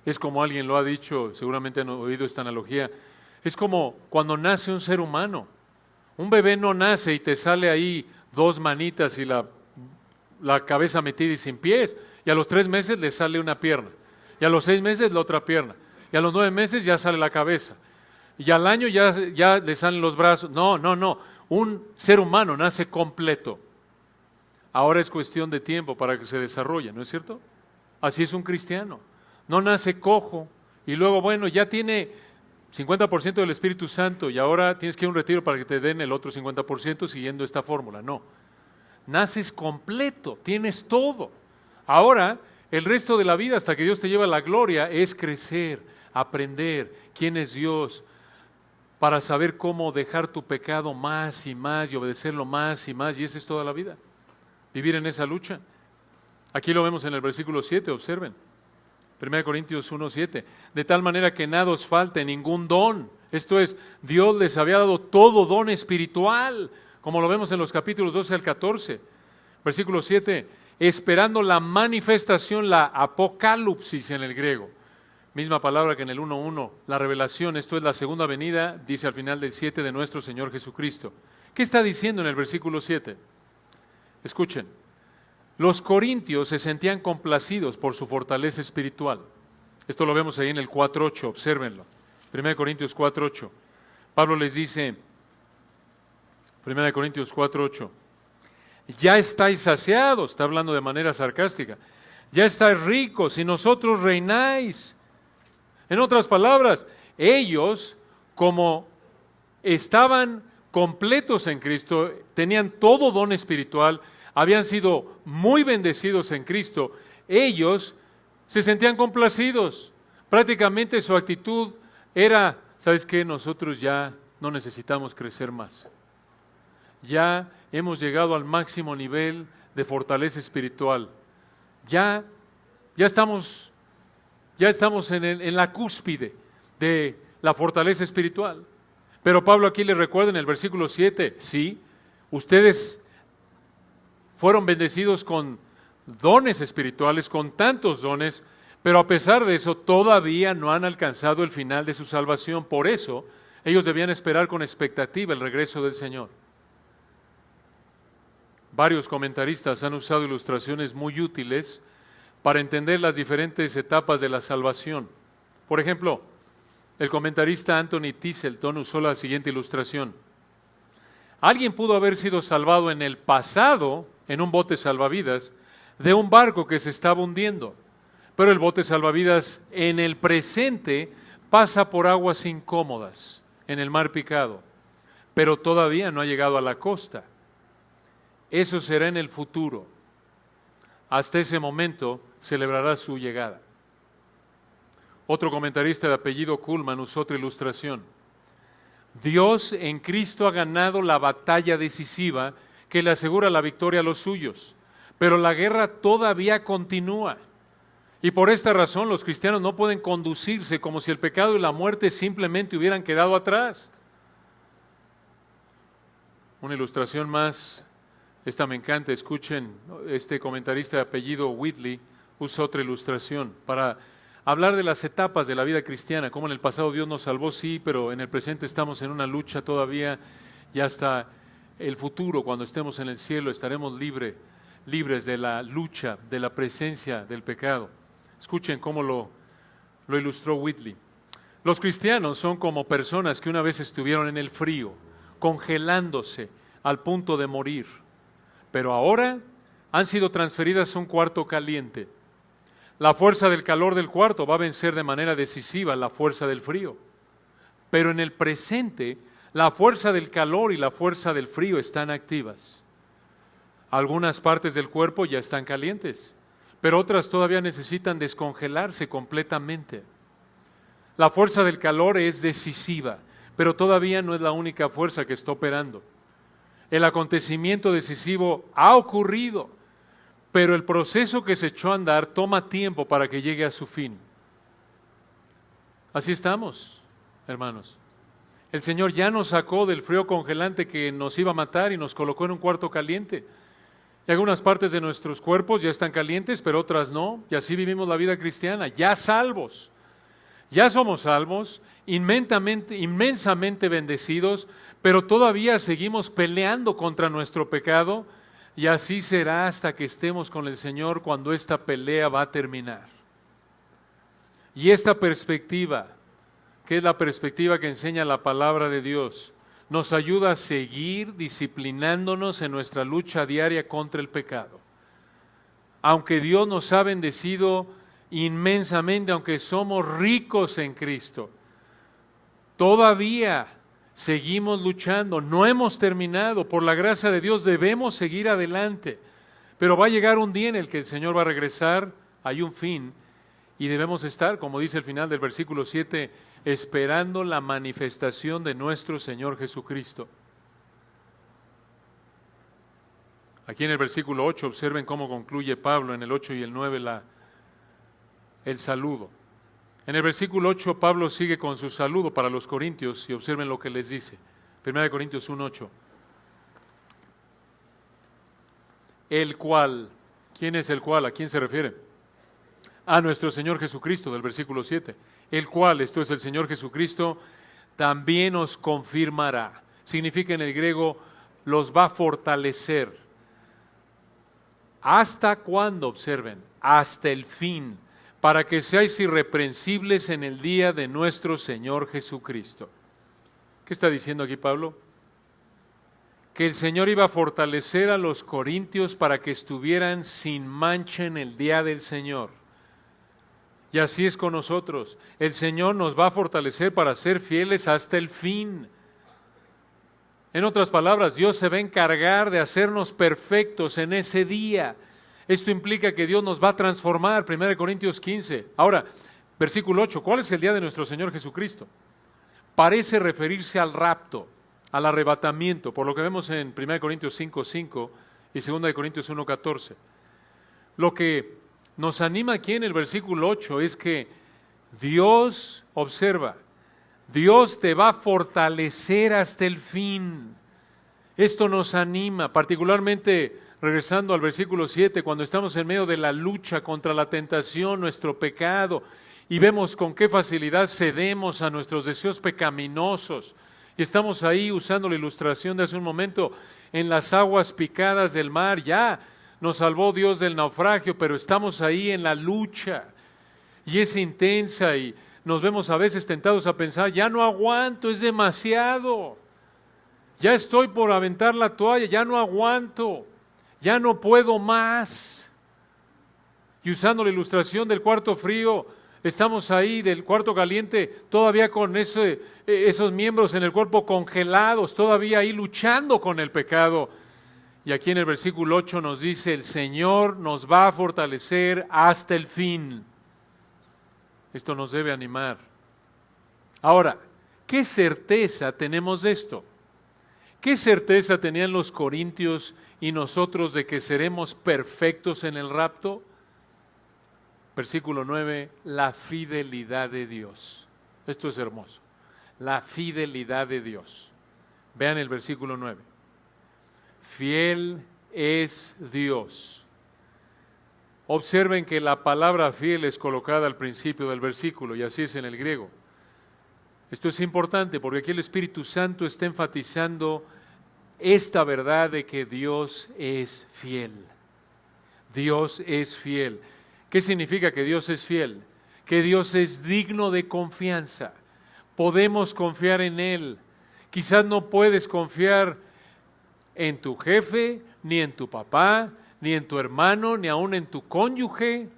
S1: Es como alguien lo ha dicho, seguramente han oído esta analogía, es como cuando nace un ser humano. Un bebé no nace y te sale ahí dos manitas y la cabeza metida y sin pies, y a los 3 meses le sale una pierna, y a los 6 meses la otra pierna, y a los 9 meses ya sale la cabeza, y al año ya le salen los brazos. No, no, no, un ser humano nace completo. Ahora es cuestión de tiempo para que se desarrolle, ¿no es cierto? Así es un cristiano. No nace cojo y luego, bueno, ya tiene 50% del Espíritu Santo y ahora tienes que ir a un retiro para que te den el otro 50% siguiendo esta fórmula. No, naces completo, tienes todo. Ahora, el resto de la vida hasta que Dios te lleva a la gloria es crecer, aprender quién es Dios, para saber cómo dejar tu pecado más y más y obedecerlo más y más, y esa es toda la vida. Vivir en esa lucha. Aquí lo vemos en el versículo 7, observen. 1 Corintios 1:7. De tal manera que nada os falte ningún don. Esto es, Dios les había dado todo don espiritual, como lo vemos en los capítulos 12 al 14. Versículo 7. Esperando la manifestación, la apocalipsis en el griego. Misma palabra que en el 1:1. La revelación, esto es la segunda venida, dice al final del 7, de nuestro Señor Jesucristo. ¿Qué está diciendo en el versículo 7? Escuchen, los corintios se sentían complacidos por su fortaleza espiritual. Esto lo vemos ahí en el 4:8, obsérvenlo. 1 Corintios 4:8. Pablo les dice, 1 Corintios 4:8, ya estáis saciados, está hablando de manera sarcástica, ya estáis ricos y nosotros reináis. En otras palabras, ellos, como estaban completos en Cristo, tenían todo don espiritual, habían sido muy bendecidos en Cristo, ellos se sentían complacidos. Prácticamente su actitud era, ¿sabes qué? Nosotros ya no necesitamos crecer más. Ya hemos llegado al máximo nivel de fortaleza espiritual. Ya Ya estamos en la cúspide de la fortaleza espiritual. Pero Pablo aquí les recuerda en el versículo 7, sí, ustedes fueron bendecidos con dones espirituales, con tantos dones, pero a pesar de eso todavía no han alcanzado el final de su salvación. Por eso ellos debían esperar con expectativa el regreso del Señor. Varios comentaristas han usado ilustraciones muy útiles para entender las diferentes etapas de la salvación. Por ejemplo, el comentarista Anthony Tisselton usó la siguiente ilustración. Alguien pudo haber sido salvado en el pasado en un bote salvavidas de un barco que se estaba hundiendo, pero el bote salvavidas en el presente pasa por aguas incómodas en el mar picado, pero todavía no ha llegado a la costa. Eso será en el futuro. Hasta ese momento celebrará su llegada. Otro comentarista de apellido Kuhlman usó otra ilustración. Dios en Cristo ha ganado la batalla decisiva que le asegura la victoria a los suyos, pero la guerra todavía continúa. Y por esta razón los cristianos no pueden conducirse como si el pecado y la muerte simplemente hubieran quedado atrás. Una ilustración más, esta me encanta, escuchen, este comentarista de apellido Whitley usa otra ilustración para hablar de las etapas de la vida cristiana, como en el pasado Dios nos salvó, sí, pero en el presente estamos en una lucha todavía y hasta el futuro, cuando estemos en el cielo, estaremos libres de la lucha, de la presencia del pecado. Escuchen cómo lo ilustró Whitley. Los cristianos son como personas que una vez estuvieron en el frío, congelándose al punto de morir, pero ahora han sido transferidas a un cuarto caliente. La fuerza del calor del cuarto va a vencer de manera decisiva la fuerza del frío. Pero en el presente, la fuerza del calor y la fuerza del frío están activas. Algunas partes del cuerpo ya están calientes, pero otras todavía necesitan descongelarse completamente. La fuerza del calor es decisiva, pero todavía no es la única fuerza que está operando. El acontecimiento decisivo ha ocurrido, pero el proceso que se echó a andar toma tiempo para que llegue a su fin. Así estamos, hermanos. El Señor ya nos sacó del frío congelante que nos iba a matar y nos colocó en un cuarto caliente. Y algunas partes de nuestros cuerpos ya están calientes, pero otras no. Y así vivimos la vida cristiana, ya salvos. Ya somos salvos, inmensamente bendecidos, pero todavía seguimos peleando contra nuestro pecado. Y así será hasta que estemos con el Señor cuando esta pelea va a terminar. Y esta perspectiva, que es la perspectiva que enseña la palabra de Dios, nos ayuda a seguir disciplinándonos en nuestra lucha diaria contra el pecado. Aunque Dios nos ha bendecido inmensamente, aunque somos ricos en Cristo, todavía seguimos luchando, no hemos terminado. Por la gracia de Dios debemos seguir adelante, pero va a llegar un día en el que el Señor va a regresar, hay un fin, y debemos estar, como dice el final del versículo 7, esperando la manifestación de nuestro Señor Jesucristo. Aquí en el versículo 8, observen cómo concluye Pablo en el 8 y el 9 el saludo. En el versículo 8, Pablo sigue con su saludo para los corintios y observen lo que les dice. 1 Corintios 1:8. El cual, ¿quién es el cual? ¿A quién se refiere? A nuestro Señor Jesucristo, del versículo 7. El cual, esto es el Señor Jesucristo, también os confirmará. Significa en el griego, los va a fortalecer. ¿Hasta cuándo? Observen, hasta el fin, para que seáis irreprensibles en el día de nuestro Señor Jesucristo. ¿Qué está diciendo aquí Pablo? Que el Señor iba a fortalecer a los corintios para que estuvieran sin mancha en el día del Señor. Y así es con nosotros. El Señor nos va a fortalecer para ser fieles hasta el fin. En otras palabras, Dios se va a encargar de hacernos perfectos en ese día. Esto implica que Dios nos va a transformar, 1 Corintios 15. Ahora, versículo 8, ¿cuál es el día de nuestro Señor Jesucristo? Parece referirse al rapto, al arrebatamiento, por lo que vemos en 1 Corintios 5:5 y 2 Corintios 1:14. Lo que nos anima aquí en el versículo 8 es que Dios, observa, Dios te va a fortalecer hasta el fin. Esto nos anima, particularmente regresando al versículo 7, cuando estamos en medio de la lucha contra la tentación, nuestro pecado, y vemos con qué facilidad cedemos a nuestros deseos pecaminosos. Y estamos ahí usando la ilustración de hace un momento, en las aguas picadas del mar. Ya nos salvó Dios del naufragio, pero estamos ahí en la lucha. Y es intensa y nos vemos a veces tentados a pensar, ya no aguanto, es demasiado. Ya estoy por aventar la toalla, ya no aguanto, ya no puedo más. Y usando la ilustración del cuarto frío, estamos ahí del cuarto caliente, todavía con esos miembros en el cuerpo congelados, todavía ahí luchando con el pecado. Y aquí en el versículo 8 nos dice, el Señor nos va a fortalecer hasta el fin. Esto nos debe animar. Ahora, ¿qué certeza tenemos de esto? ¿Qué certeza tenían los corintios y nosotros de que seremos perfectos en el rapto? Versículo 9, la fidelidad de Dios. Esto es hermoso. La fidelidad de Dios. Vean el versículo 9. Fiel es Dios. Observen que la palabra fiel es colocada al principio del versículo y así es en el griego. Esto es importante porque aquí el Espíritu Santo está enfatizando esta verdad de que Dios es fiel. Dios es fiel. ¿Qué significa que Dios es fiel? Que Dios es digno de confianza. Podemos confiar en Él. Quizás no puedes confiar en tu jefe, ni en tu papá, ni en tu hermano, ni aún en tu cónyuge,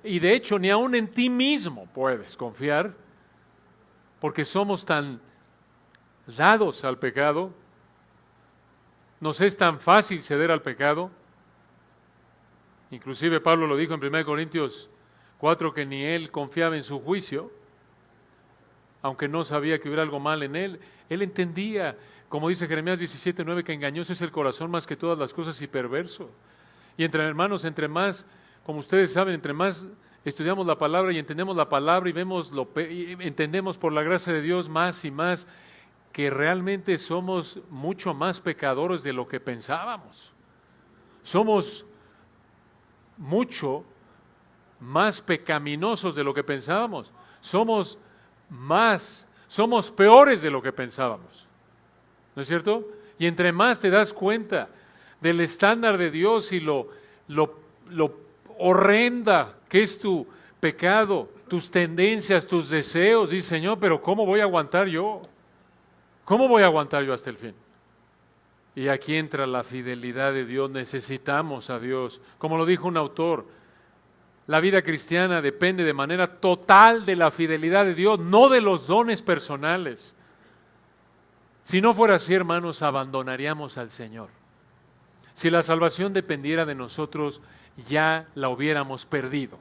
S1: y de hecho ni aún en ti mismo puedes confiar, porque somos tan dados al pecado, nos es tan fácil ceder al pecado. Inclusive Pablo lo dijo en 1 Corintios 4, que ni él confiaba en su juicio, aunque no sabía que hubiera algo mal en él. Él entendía, como dice Jeremías 17:9, que engañoso es el corazón más que todas las cosas y perverso. Y entre hermanos, entre más, como ustedes saben, entre más estudiamos la palabra y entendemos la palabra y entendemos por la gracia de Dios más y más que realmente somos mucho más pecadores de lo que pensábamos. Somos mucho más pecaminosos de lo que pensábamos. Somos peores de lo que pensábamos. ¿No es cierto? Y entre más te das cuenta del estándar de Dios y lo horrenda que es tu pecado, tus tendencias, tus deseos, dices, Señor, pero ¿cómo voy a aguantar yo? ¿Cómo voy a aguantar yo hasta el fin? Y aquí entra la fidelidad de Dios. Necesitamos a Dios. Como lo dijo un autor, la vida cristiana depende de manera total de la fidelidad de Dios, no de los dones personales. Si no fuera así, hermanos, abandonaríamos al Señor. Si la salvación dependiera de nosotros, ya la hubiéramos perdido.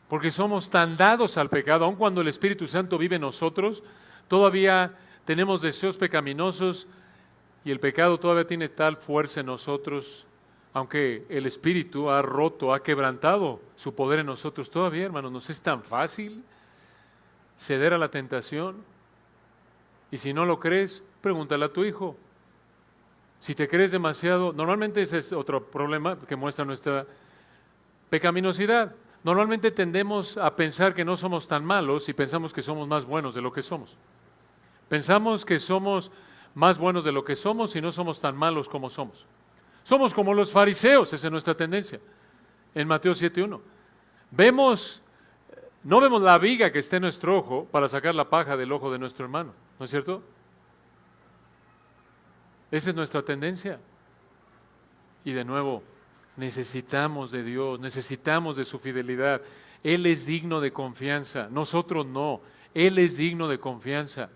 S1: Porque somos tan dados al pecado, aun cuando el Espíritu Santo vive en nosotros, todavía tenemos deseos pecaminosos y el pecado todavía tiene tal fuerza en nosotros, aunque el Espíritu ha roto, ha quebrantado su poder en nosotros. Todavía, hermanos, nos es tan fácil ceder a la tentación. Y si no lo crees, pregúntale a tu hijo. Si te crees demasiado, normalmente ese es otro problema que muestra nuestra pecaminosidad. Normalmente tendemos a pensar que no somos tan malos y pensamos que somos más buenos de lo que somos. Pensamos que somos más buenos de lo que somos y no somos tan malos como somos. Somos como los fariseos, esa es nuestra tendencia. En Mateo 7:1. No vemos la viga que está en nuestro ojo para sacar la paja del ojo de nuestro hermano, ¿no es cierto? Esa es nuestra tendencia. Y de nuevo, necesitamos de Dios, necesitamos de su fidelidad. Él es digno de confianza, nosotros no. Él es digno de confianza.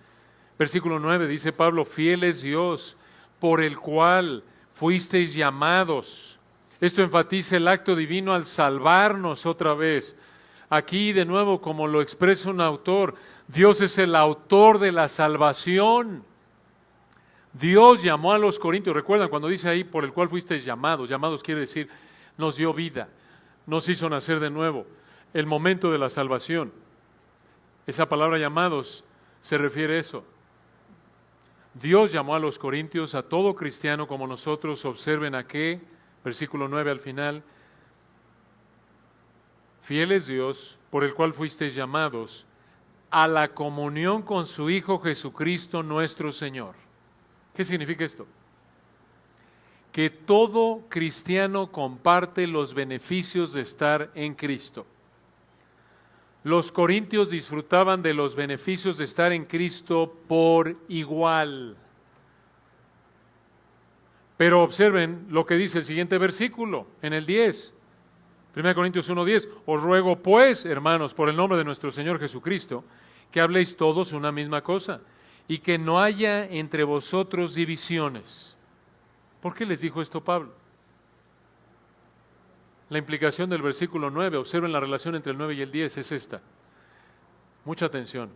S1: Versículo 9 dice Pablo, fiel es Dios, por el cual fuisteis llamados. Esto enfatiza el acto divino al salvarnos otra vez. Aquí de nuevo, como lo expresa un autor, Dios es el autor de la salvación. Dios llamó a los corintios, recuerdan cuando dice ahí, por el cual fuisteis llamados. Llamados quiere decir, nos dio vida, nos hizo nacer de nuevo, el momento de la salvación. Esa palabra llamados se refiere a eso. Dios llamó a los corintios, a todo cristiano como nosotros, observen a qué, versículo 9 al final, fiel es Dios, por el cual fuisteis llamados a la comunión con su Hijo Jesucristo nuestro Señor. ¿Qué significa esto? Que todo cristiano comparte los beneficios de estar en Cristo. Los corintios disfrutaban de los beneficios de estar en Cristo por igual. Pero observen lo que dice el siguiente versículo, en el 10. 1 Corintios 1:10. Os ruego pues, hermanos, por el nombre de nuestro Señor Jesucristo, que habléis todos una misma cosa, y que no haya entre vosotros divisiones. ¿Por qué les dijo esto Pablo? La implicación del versículo 9, observen la relación entre el 9 y el 10, es esta. Mucha atención.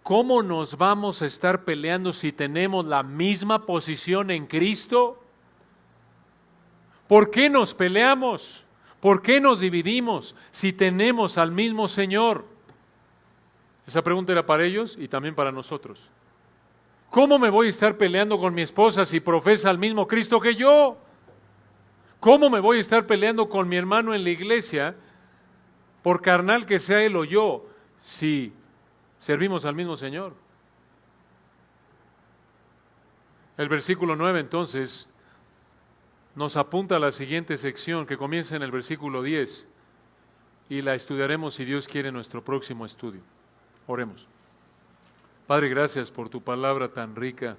S1: ¿Cómo nos vamos a estar peleando si tenemos la misma posición en Cristo? ¿Por qué nos peleamos? ¿Por qué nos dividimos si tenemos al mismo Señor? Esa pregunta era para ellos y también para nosotros. ¿Cómo me voy a estar peleando con mi esposa si profesa al mismo Cristo que yo? ¿Cómo me voy a estar peleando con mi hermano en la iglesia, por carnal que sea él o yo, si servimos al mismo Señor? El versículo 9 entonces nos apunta a la siguiente sección que comienza en el versículo 10 y la estudiaremos si Dios quiere en nuestro próximo estudio. Oremos. Padre, gracias por tu palabra tan rica,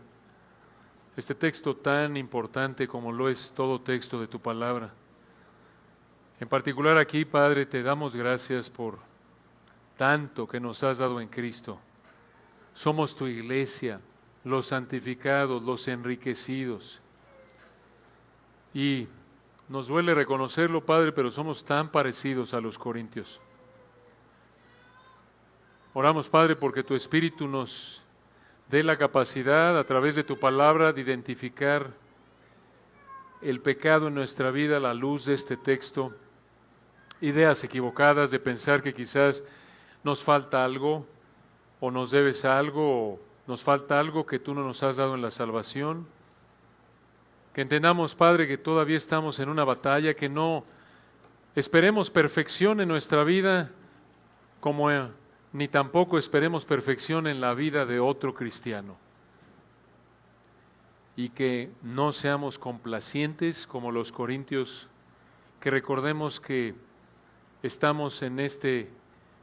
S1: este texto tan importante como lo es todo texto de tu palabra. En particular aquí, Padre, te damos gracias por tanto que nos has dado en Cristo. Somos tu iglesia, los santificados, los enriquecidos. Y nos duele reconocerlo, Padre, pero somos tan parecidos a los corintios. Oramos, Padre, porque tu Espíritu nos dé la capacidad a través de tu palabra de identificar el pecado en nuestra vida a la luz de este texto, ideas equivocadas de pensar que quizás nos falta algo o nos debes algo o nos falta algo que tú no nos has dado en la salvación. Que entendamos, Padre, que todavía estamos en una batalla, que no esperemos perfección en nuestra vida como ni tampoco esperemos perfección en la vida de otro cristiano. Y que no seamos complacientes como los corintios, que recordemos que estamos en este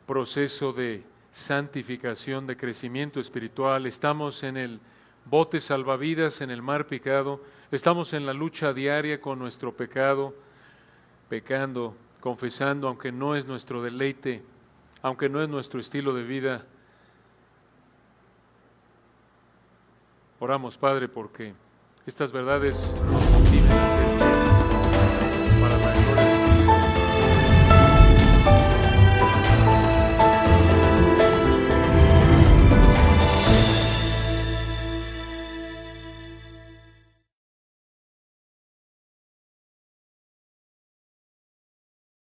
S1: proceso de santificación, de crecimiento espiritual, estamos en el bote salvavidas en el mar picado, estamos en la lucha diaria con nuestro pecado, pecando, confesando, aunque no es nuestro deleite, aunque no es nuestro estilo de vida. Oramos, Padre, porque estas verdades nos motiven a ser